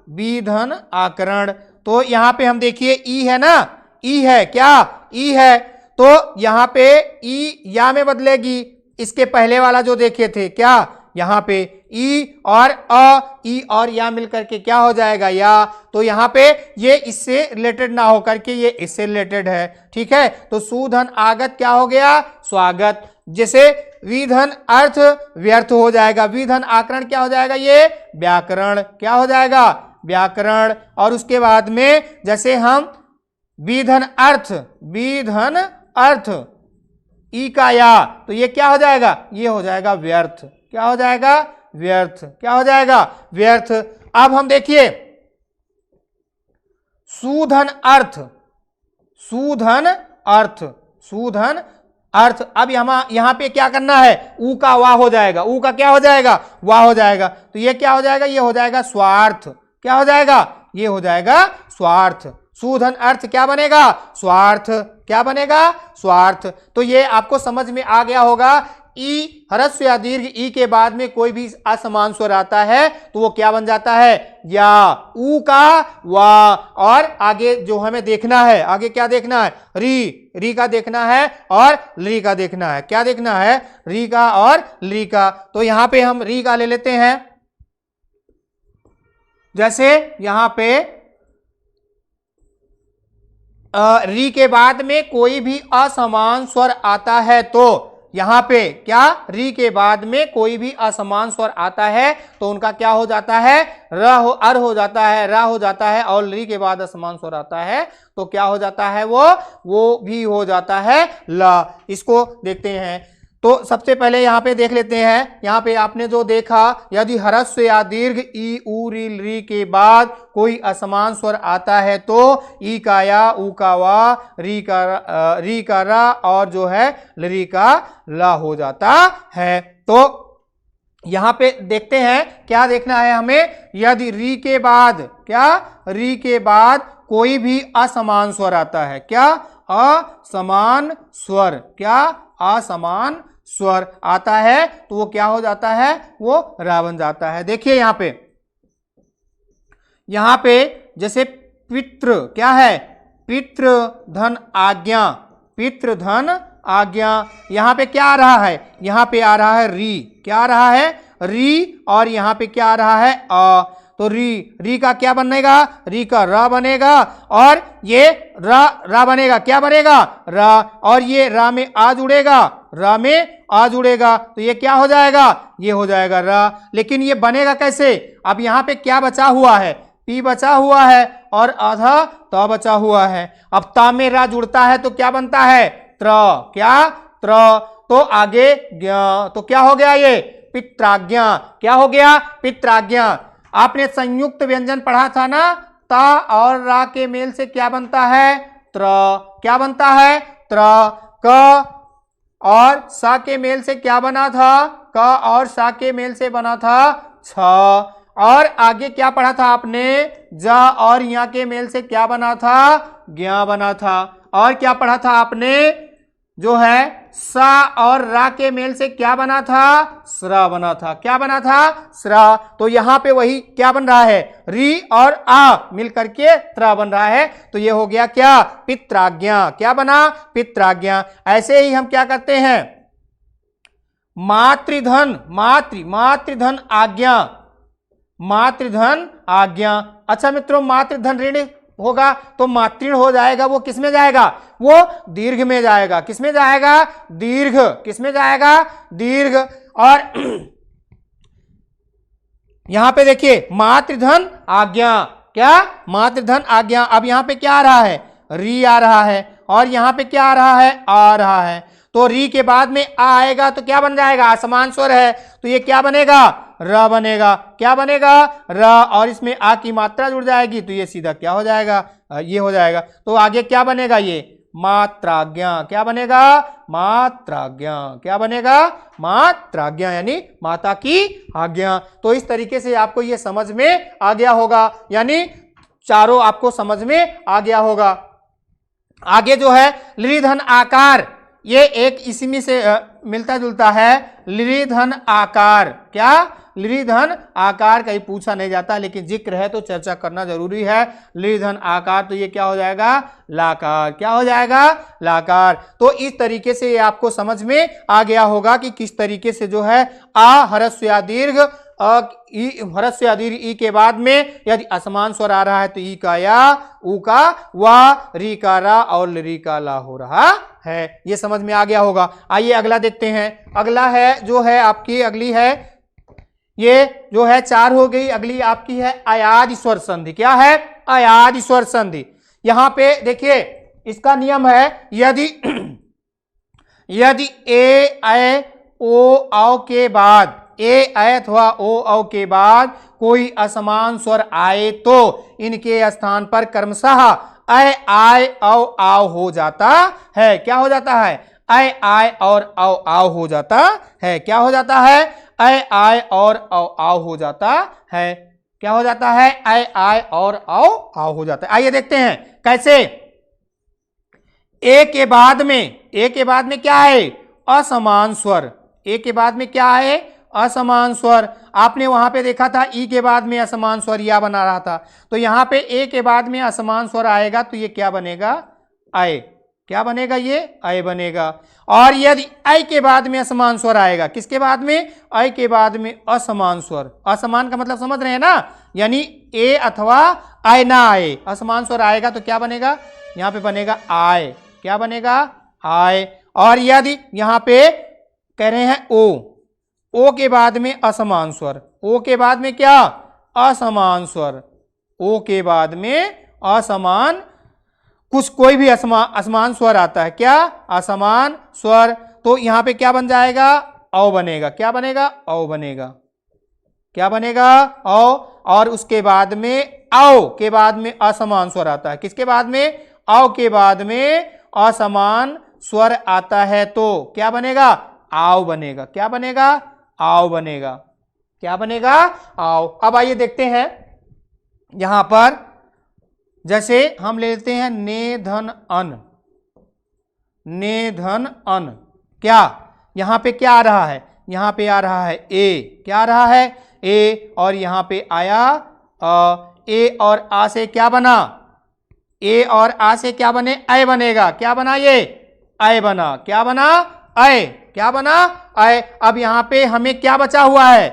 विधन आकरण, तो यहां पे हम देखिए ई है ना, ई है, क्या ई है, तो यहां पे ई या में बदलेगी, इसके पहले वाला जो देखे थे क्या, यहां पे ई और अ, ई और या मिलकर के क्या हो जाएगा या, तो यहां पे ये इससे रिलेटेड ना होकर के ये इससे रिलेटेड है, ठीक है, तो सुधन आगत क्या हो गया स्वागत। जैसे विधन अर्थ व्यर्थ हो जाएगा, विधन आकरण क्या हो जाएगा ये व्याकरण, क्या हो जाएगा व्याकरण। और उसके बाद में जैसे हम विधन अर्थ, विधन अर्थ ई का या, तो ये क्या हो जाएगा, ये हो जाएगा व्यर्थ, क्या हो जाएगा व्यर्थ, क्या हो जाएगा व्यर्थ। अब हम देखिए सुधन अर्थ, सुधन अर्थ, सुधन अर्थ, अब यहां पे क्या करना है ऊ का वाह हो जाएगा, ऊ का क्या हो जाएगा वाह हो जाएगा, तो ये क्या हो जाएगा, ये हो जाएगा स्वार्थ, क्या हो जाएगा ये हो जाएगा स्वार्थ। सुधन अर्थ क्या बनेगा स्वार्थ, क्या बनेगा स्वार्थ। तो ये आपको समझ में आ गया होगा, ई ह्रस्व या दीर्घ ई के बाद में कोई भी असमान स्वर आता है तो वो क्या बन जाता है या, ऊ का वा, और आगे जो हमें देखना है, आगे क्या देखना है री, री का देखना है और ली का देखना है, क्या देखना है री का और ली का। तो यहां पे हम री का ले लेते हैं, जैसे यहां पे री के बाद में कोई भी असमान स्वर आता है तो यहां पे क्या, री के बाद में कोई भी असमान स्वर आता है तो उनका क्या हो जाता है अर हो जाता है, रा हो जाता है, और री के बाद असमान स्वर आता है तो क्या हो जाता है वो भी हो जाता है ला। इसको देखते हैं, तो सबसे पहले यहां पे देख लेते हैं, यहां पे आपने जो देखा यदि ह्रस्व या दीर्घ ई ऊ री के बाद कोई असमान स्वर आता है तो ई का या, ऊ का वा, री का रा, और जो है री का ला हो जाता है। तो यहां पे देखते हैं क्या देखना है हमें, यदि री के बाद क्या, री के बाद कोई भी असमान स्वर आता है, क्या असमान स्वर, क्या असमान स्वर आता है तो वो क्या हो जाता है वो रा बन जाता है। देखिए यहां पे जैसे पितृ क्या है, पितृ धन आज्ञा, पितृ धन आज्ञा, यहां पे क्या आ रहा है, यहां पे आ रहा है री, क्या आ रहा है री, और यहां पे क्या आ रहा है अ, तो री का क्या बनेगा, री का रा बनेगा, और ये रा बनेगा, क्या बनेगा, रा, और ये रा में आ जुड़ेगा, रा में आ जुड़ेगा, तो ये क्या हो जाएगा, ये हो जाएगा रा। लेकिन ये बनेगा कैसे, अब यहाँ पे क्या बचा हुआ है, पी बचा हुआ है और आधा ता बचा हुआ है। अब ता में रा जुड़ता है तो क्या बनता है, त्र, क्या, त्र, तो आगे ज्ञा, तो क्या हो गया ये, पित्राज्ञा, क्या हो गया, पित्राज्ञा। आपने संयुक्त व्यंजन पढ़ा था ना, ता और रा के मेल से क्या बनता है, त्र, क्या बनता है, त्र, क और सा के मेल से क्या बना था, क और सा के मेल से बना था छ, और आगे क्या पढ़ा था आपने, जा और या के मेल से क्या बना था, ज्ञा बना था, और क्या पढ़ा था आपने, जो है सा और रा के मेल से क्या बना था, स्रा बना था, क्या बना था, स्रा। तो यहां पे वही क्या बन रहा है, री और आ मिल करके त्रा बन रहा है, तो ये हो गया क्या, पित्राज्ञा, क्या बना, पित्राज्ञा। ऐसे ही हम क्या करते हैं, मातृधन, मातृधन आज्ञा, मातृधन आज्ञा। अच्छा मित्रों, मातृधन ऋण होगा तो मातृण हो जाएगा, वो किस में जाएगा, वो दीर्घ में जाएगा, किस में जाएगा, दीर्घ, किस में जाएगा, दीर्घ। और यहां पे देखिए मातृधन आज्ञा, क्या, मातृधन आज्ञा। अब यहां पे क्या आ रहा है, री आ रहा है, और यहां पे क्या आ रहा है, आ रहा है, तो री के बाद में आ आएगा तो क्या बन जाएगा, असमान स्वर है, तो ये क्या बनेगा, र बनेगा, क्या बनेगा, र, और इसमें आ की मात्रा जुड़ जाएगी तो ये सीधा क्या हो जाएगा, ये हो जाएगा। तो आगे क्या बनेगा, ये मात्राज्ञा, क्या बनेगा, मात्राज्ञा, क्या बनेगा, मात्राज्ञा, यानी माता की आज्ञा। तो इस तरीके से आपको ये समझ में आ गया होगा, यानी चारों आपको समझ में आ गया होगा। आगे जो है लिरिधन आकार, ये एक इसी में से मिलता जुलता है, लिरिधन आकार, क्या, लिरिधन आकार कहीं पूछा नहीं जाता, लेकिन जिक्र है तो चर्चा करना जरूरी है। लिरिधन आकार, तो ये क्या हो जाएगा, लाकार, क्या हो जाएगा, लाकार। तो इस तरीके से ये आपको समझ में आ गया होगा कि किस तरीके से जो है आ ह्रस्व या दीर्घ, ह्रस्व या दीर्घ ई के बाद में यदि असमान स्वर आ रहा है तो ई का या, ऊ का वा, री का रा और री का ला हो रहा है, ये समझ में आ गया होगा। आइए अगला देखते हैं। अगला है जो है आपकी, अगली है, ये जो है 4 हो गई, अगली आपकी है अयाद स्वर संधि। क्या है, अयाद स्वर संधि। यहां पे देखिए इसका नियम है, यदि ए ऐ ओ औ के बाद, ए ऐ अथवा ओ औ के बाद कोई असमान स्वर आए तो इनके स्थान पर क्रमशः ऐ आय औ आव हो जाता है। क्या हो जाता है, ऐ आय और औ आव हो जाता है, क्या हो जाता है, ऐ आय और औ आव हो जाता है, क्या हो जाता है, ऐ आय और औ आव हो जाता है। आइए देखते हैं कैसे। ए के बाद में क्या है, असमान स्वर, ए के बाद में क्या है, असमान स्वर। आपने वहां पे देखा था ई के बाद में असमान स्वर या बना रहा था, तो यहां पे ए के बाद में असमान स्वर आएगा तो ये क्या बनेगा, आय, क्या बनेगा, ये आय बनेगा। और यदि ऐ के बाद में असमान स्वर आएगा, किसके बाद में, ऐ के बाद में असमान स्वर, असमान का मतलब समझ रहे हैं ना, यानी ए अथवा आय ना आए, असमान स्वर आएगा तो क्या बनेगा, यहां पे बनेगा आय, क्या बनेगा, आय। और यदि यहां पे कह रहे हैं ओ के बाद में असमान स्वर, ओ के बाद में क्या, असमान स्वर, ओ के बाद में असमान, कुछ कोई भी असमान स्वर आता है, क्या, असमान स्वर, तो यहां पे क्या बन जाएगा, औ बनेगा, क्या बनेगा, औ बनेगा, क्या बनेगा, औ। और उसके बाद में औ के बाद में असमान स्वर आता है, किसके बाद में, औ के बाद में असमान स्वर आता है तो क्या बनेगा, आव बनेगा, क्या बनेगा, आव बनेगा, क्या बनेगा, आव। अब आइए देखते हैं यहां पर, जैसे हम लेते हैं ने धन अन, ने धन अन, क्या, यहां पे क्या आ रहा है, यहां पे आ रहा है ए, क्या आ रहा है, ए, और यहां पे आया ए और आ से क्या बना, ए और आ से क्या बने, ऐ बनेगा, क्या बना, ये ऐ बना, क्या बना, ऐ, क्या बना, ऐ। अब यहां पे हमें क्या बचा हुआ है,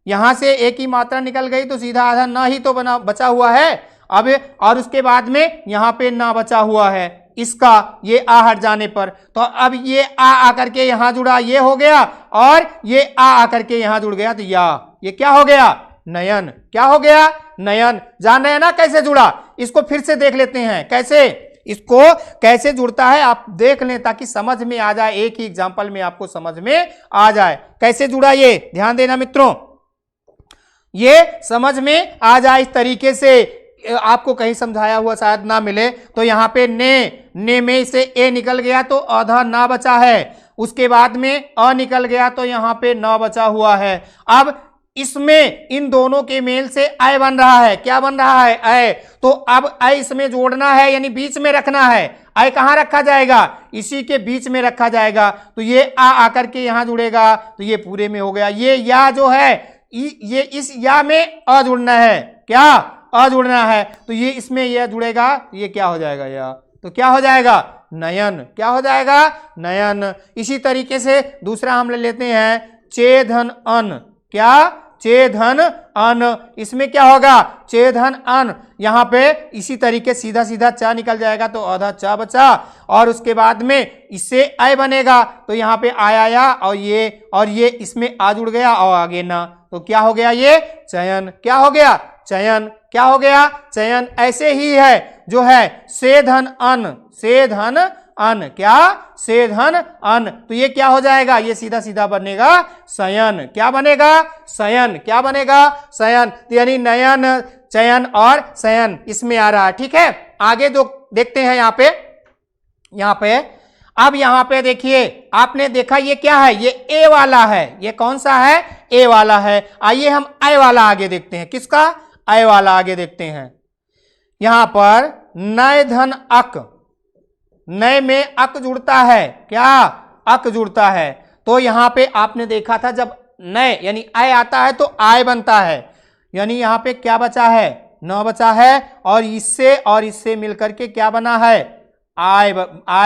यहां से एक ही मात्रा निकल गई तो सीधा आधा ना ही तो बना बचा हुआ है। अब और उसके बाद में यहां पे ना बचा हुआ है, इसका ये आ हट जाने पर, तो अब ये आ आकर के यहां जुड़ा, ये हो गया, और ये आ आकर के यहां जुड़ गया, तो ये क्या हो गया, नयन। क्या हो गया, नयन। जान रहे हैं ना कैसे जुड़ा, इसको फिर से देख लेते हैं कैसे, इसको कैसे जुड़ता है आप देख लें ताकि समझ में आ जाए, एक ही एग्जांपल में आपको समझ में आ जाए कैसे जुड़ा। ये ध्यान देना मित्रों, ये समझ में आ जाए इस तरीके से, आपको कहीं समझाया हुआ शायद ना मिले, तो यहां पे ने में से ए निकल गया तो आधा ना बचा है, उसके बाद में अ निकल गया तो यहां पे न बचा हुआ है। अब इसमें इन दोनों के मेल से अय बन रहा है, क्या बन रहा है, अय। तो अब अय इसमें जोड़ना है, यानी बीच में रखना है। अय कहां रखा जाएगा, इसी के बीच में रखा जाएगा, तो ये आ आकर के यहां जुड़ेगा, तो ये पूरे में हो गया। ये या जो है, ये इस या में अ जुड़ना है, क्या अ जुड़ना है, तो ये इसमें यह जुड़ेगा, तो ये क्या हो जाएगा, या तो क्या हो जाएगा, नयन। क्या हो जाएगा, नयन। इसी तरीके से दूसरा हम ले लेते हैं चेधन अन। क्या, चेधन अन। इसमें क्या होगा, चेधन अन, यहां पे इसी तरीके सीधा सीधा चा निकल जाएगा तो आधा चा बचा, और उसके बाद में इससे अय बनेगा, तो यहां पे आया और ये इसमें आ जुड़ गया और आगे ना, तो क्या हो गया, ये चयन। क्या हो गया, चयन। क्या हो गया, चयन। ऐसे ही है जो है सेधन अन, सेधन अन। क्या, सेधन अन, तो ये क्या हो जाएगा, ये सीधा सीधा बनेगा शयन। क्या बनेगा, शयन। क्या बनेगा, शयन। तो यानी नयन, चयन और शयन इसमें आ रहा है। ठीक है, आगे जो देखते हैं यहां पे अब यहां पे देखिए, आपने देखा ये क्या है, ये ए वाला है, ये कौन सा है, ए वाला है। आइए हम अय वाला आगे देखते हैं, किसका, अय वाला आगे देखते हैं। यहां पर नय धन अक, नय में अक जुड़ता है, क्या, अक जुड़ता है, तो यहां पे आपने देखा था जब नय यानी अय आता है तो आय बनता है, यानी यहां पे क्या बचा है, न बचा है, और इससे मिलकर के क्या बना है, आय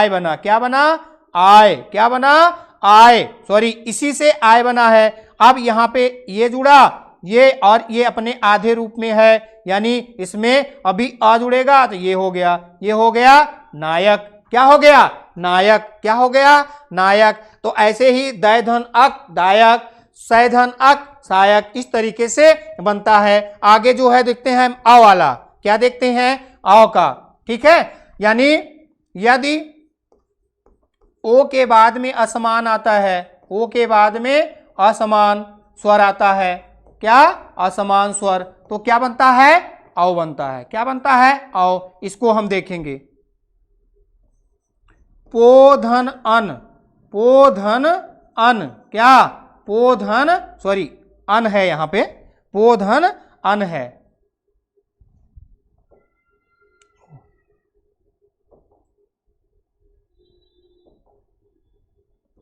बना। क्या बना, आय। क्या बना, आय, सॉरी इसी से आय बना है। अब यहां पे ये जुड़ा, ये और ये अपने आधे रूप में है, यानी इसमें अभी आ जुड़ेगा तो ये हो गया, ये हो गया नायक। क्या हो गया, नायक। क्या हो गया, नायक। तो ऐसे ही दय धन अक, दायक, सय धन अक, सहायक, इस तरीके से बनता है। आगे जो है देखते हैं अ वाला, क्या देखते हैं, अ का। ठीक है, यानी यदि ओ के बाद में असमान आता है, ओ के बाद में असमान स्वर आता है, क्या, असमान स्वर, तो क्या बनता है, औ बनता है। क्या बनता है, औ। इसको हम देखेंगे, पोधन अन, पोधन अन। क्या, पोधन, सॉरी अन है यहां पे, पोधन अन है।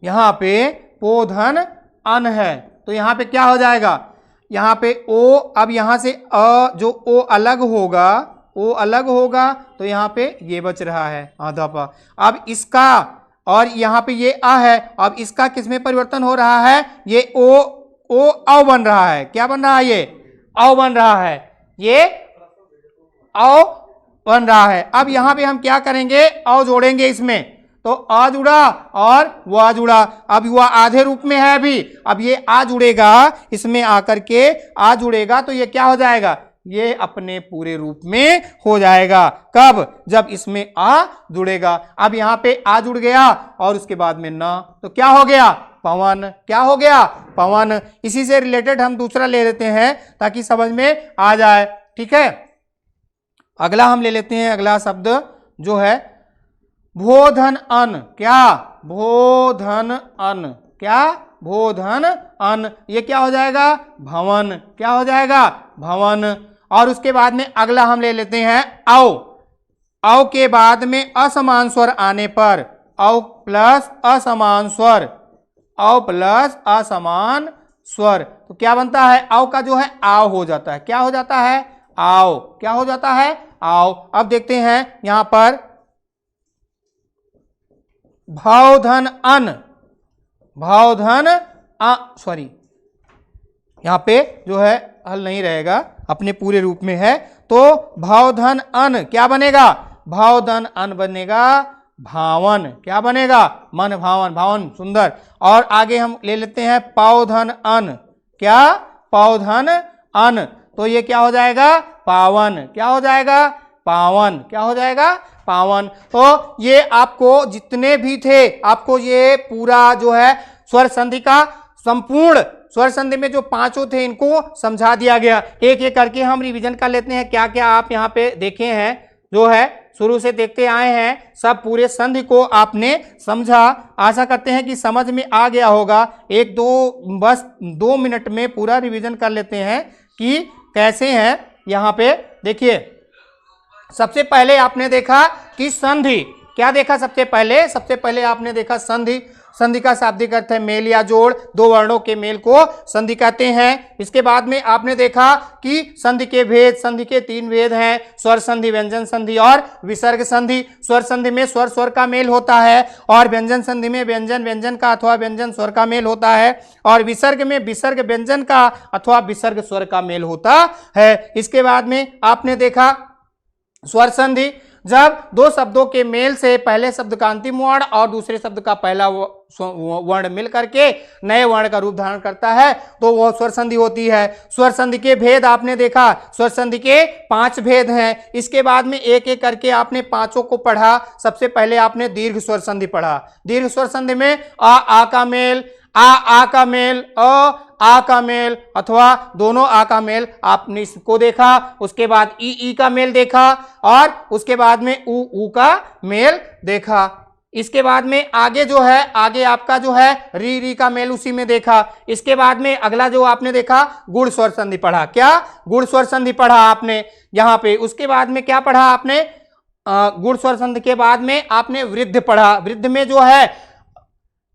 यहां पे पोधन अन है, तो यहां पे क्या हो जाएगा, यहां पे ओ, अब यहां से जो ओ अलग होगा, ओ अलग होगा, तो यहां पे ये बच रहा है आधा पा। अब इसका, और यहां पे ये आ है, अब इसका किसमें परिवर्तन हो रहा है, ये ओ औ बन रहा है। क्या बन रहा है, ये औ बन रहा है, ये औ बन रहा है। अब यहां पे हम क्या करेंगे, औ जोड़ेंगे इसमें, तो आ जुड़ा और वह जुड़ा, अब वह आधे रूप में है अभी, अब ये आ जुड़ेगा, इसमें आकर के आ जुड़ेगा, तो ये क्या हो जाएगा, ये अपने पूरे रूप में हो जाएगा। कब, जब इसमें आ जुड़ेगा। अब यहां पे आ जुड़ गया और उसके बाद में ना, तो क्या हो गया, पवन। क्या हो गया, पवन। इसी से रिलेटेड हम दूसरा ले लेते हैं ताकि समझ में आ जाए। ठीक है, अगला हम ले लेते हैं, अगला शब्द जो है भोधन अन। क्या, भोधन अन। क्या, भोधन अन, ये क्या हो जाएगा, भवन। क्या हो जाएगा, भवन। और उसके बाद में अगला हम ले लेते हैं औ। औ के बाद में असमान स्वर आने पर, औ प्लस असमान स्वर, औ प्लस असमान स्वर, तो क्या बनता है, औ का जो है आओ हो जाता है। क्या हो जाता है, आओ। क्या हो जाता है, आओ। अब देखते हैं यहां पर भावधन अन, भावधन सॉरी यहाँ पे जो है हल नहीं रहेगा, अपने पूरे रूप में है। तो भावधन अन क्या बनेगा? भावधन अन बनेगा भावन। क्या बनेगा? मन भावन, भावन सुंदर। और आगे हम ले लेते हैं पावधन अन। क्या? पावधन अन। तो ये क्या हो जाएगा? पावन। क्या हो जाएगा? पावन। क्या हो जाएगा? पावन। तो ये आपको जितने भी थे, आपको ये पूरा जो है स्वर संधि का संपूर्ण स्वर संधि में जो पांचों थे इनको समझा दिया गया। एक एक करके हम रिवीजन कर लेते हैं क्या क्या आप यहाँ पे देखे हैं, जो है शुरू से देखते आए हैं, सब पूरे संधि को आपने समझा। आशा करते हैं कि समझ में आ गया होगा। बस 2 मिनट में पूरा रिवीजन कर लेते हैं कि कैसे हैं। यहाँ पे देखिए, सबसे पहले आपने देखा कि संधि। क्या देखा सबसे पहले? सबसे पहले आपने देखा संधि। संधि का शाब्दिक अर्थ है मेल या जोड़, दो वर्णों के मेल को संधि कहते हैं। इसके बाद में आपने देखा कि संधि के भेद, संधि के 3 भेद हैं, स्वर संधि, व्यंजन संधि और विसर्ग संधि। स्वर संधि में स्वर स्वर का मेल होता है और व्यंजन संधि में व्यंजन व्यंजन का अथवा व्यंजन स्वर का मेल होता है और विसर्ग में विसर्ग व्यंजन का अथवा विसर्ग स्वर का मेल होता है। इसके बाद में आपने देखा स्वर संधि, जब 2 शब्दों के मेल से पहले शब्द का अंतिम वर्ण और दूसरे शब्द का पहला वर्ण मिल करके नए वर्ण का रूप धारण करता है तो वह स्वर संधि होती है। स्वर संधि के भेद आपने देखा, स्वर संधि के 5 भेद हैं। इसके बाद में एक एक करके आपने पांचों को पढ़ा। सबसे पहले आपने दीर्घ स्वर संधि पढ़ा। दीर्घ स्वर संधि में आ का मेल, आ का मेल, आ का मेल अथवा दोनों आ का मेल आपने इसको देखा। उसके बाद ई का मेल देखा और उसके बाद में ऊ का मेल देखा। इसके बाद में आगे जो है, आगे आपका जो है री का मेल उसी में देखा। इसके बाद में अगला जो आपने देखा गुण स्वर संधि पढ़ा। क्या? गुण स्वर संधि पढ़ा आपने यहाँ पे। उसके बाद में क्या पढ़ा आपने? गुण स्वर संधि के बाद में आपने वृद्ध पढ़ा। वृद्ध में जो है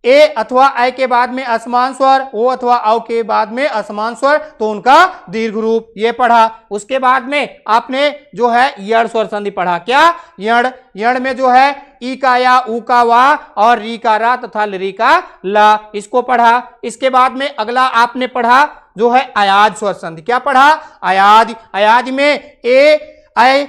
ए अथवा ऐ के बाद में असमान स्वर, ओ अथवा औ के बाद में असमान स्वर, तो उनका दीर्घ रूप ये पढ़ा। उसके बाद में आपने जो है यण स्वर संधि पढ़ा। क्या? यण। यण में जो है ई का या, ऊ का वा और री का रा तथा लरी का ला, इसको पढ़ा। इसके बाद में अगला आपने पढ़ा जो है अयाज स्वर संधि। क्या पढ़ा? अयाज। अयाज में ए ऐ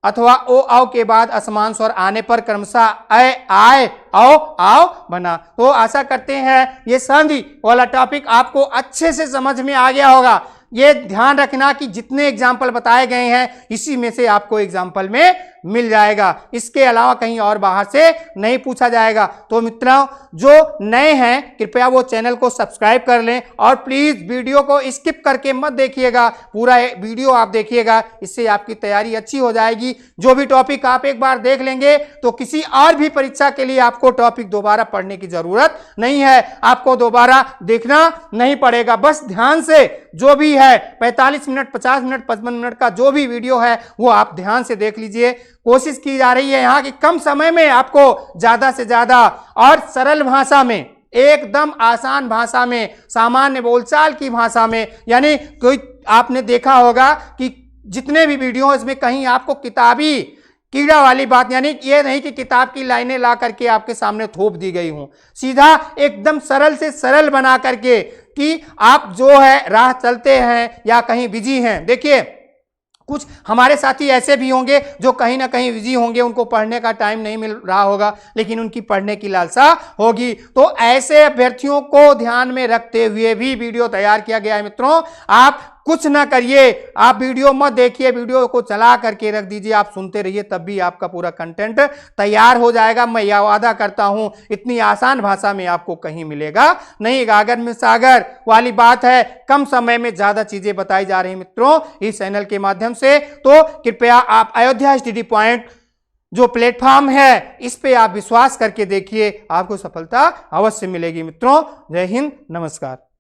अथवा ओ आओ के बाद असमान स्वर आने पर क्रमशः ऐ आए आओ आओ बना। तो आशा करते हैं ये संधि वाला टॉपिक आपको अच्छे से समझ में आ गया होगा। ये ध्यान रखना कि जितने एग्जाम्पल बताए गए हैं इसी में से आपको एग्जाम्पल में मिल जाएगा, इसके अलावा कहीं और बाहर से नहीं पूछा जाएगा। तो मित्रों जो नए हैं कृपया वो चैनल को सब्सक्राइब कर लें और प्लीज वीडियो को स्किप करके मत देखिएगा, पूरा वीडियो आप देखिएगा, इससे आपकी तैयारी अच्छी हो जाएगी। जो भी टॉपिक आप एक बार देख लेंगे तो किसी और भी परीक्षा के लिए आपको टॉपिक दोबारा पढ़ने की जरूरत नहीं है, आपको दोबारा देखना नहीं पड़ेगा। बस ध्यान से जो भी है 45 मिनट, 50 मिनट, 55 मिनट का जो भी वीडियो है वो आप ध्यान से देख लीजिए। कोशिश की जा रही है यहाँ की कम समय में आपको ज्यादा से ज्यादा और सरल भाषा में, एकदम आसान भाषा में, सामान्य बोलचाल की भाषा में, यानी कोई आपने देखा होगा कि जितने भी वीडियो इसमें कहीं आपको किताबी कीड़ा वाली बात, यानी ये नहीं कि किताब की लाइनें ला करके आपके सामने थोप दी गई हूं, सीधा एकदम सरल से सरल बना करके कि आप जो है राह चलते हैं या कहीं बिजी हैं। देखिए कुछ हमारे साथी ऐसे भी होंगे जो कहीं ना कहीं बिजी होंगे, उनको पढ़ने का टाइम नहीं मिल रहा होगा, लेकिन उनकी पढ़ने की लालसा होगी। तो ऐसे अभ्यर्थियों को ध्यान में रखते हुए भी वीडियो तैयार किया गया है। मित्रों आप कुछ ना करिए, आप वीडियो मत देखिए, वीडियो को चला करके रख दीजिए, आप सुनते रहिए, तब भी आपका पूरा कंटेंट तैयार हो जाएगा। मैं यह वादा करता हूं इतनी आसान भाषा में आपको कहीं मिलेगा नहीं। गागर में सागर वाली बात है, कम समय में ज्यादा चीजें बताई जा रही मित्रों इस चैनल के माध्यम से। तो कृपया आप अयोध्या स्टडी पॉइंट जो प्लेटफॉर्म है इस पे आप विश्वास करके देखिए, आपको सफलता अवश्य मिलेगी। मित्रों जय हिंद, नमस्कार।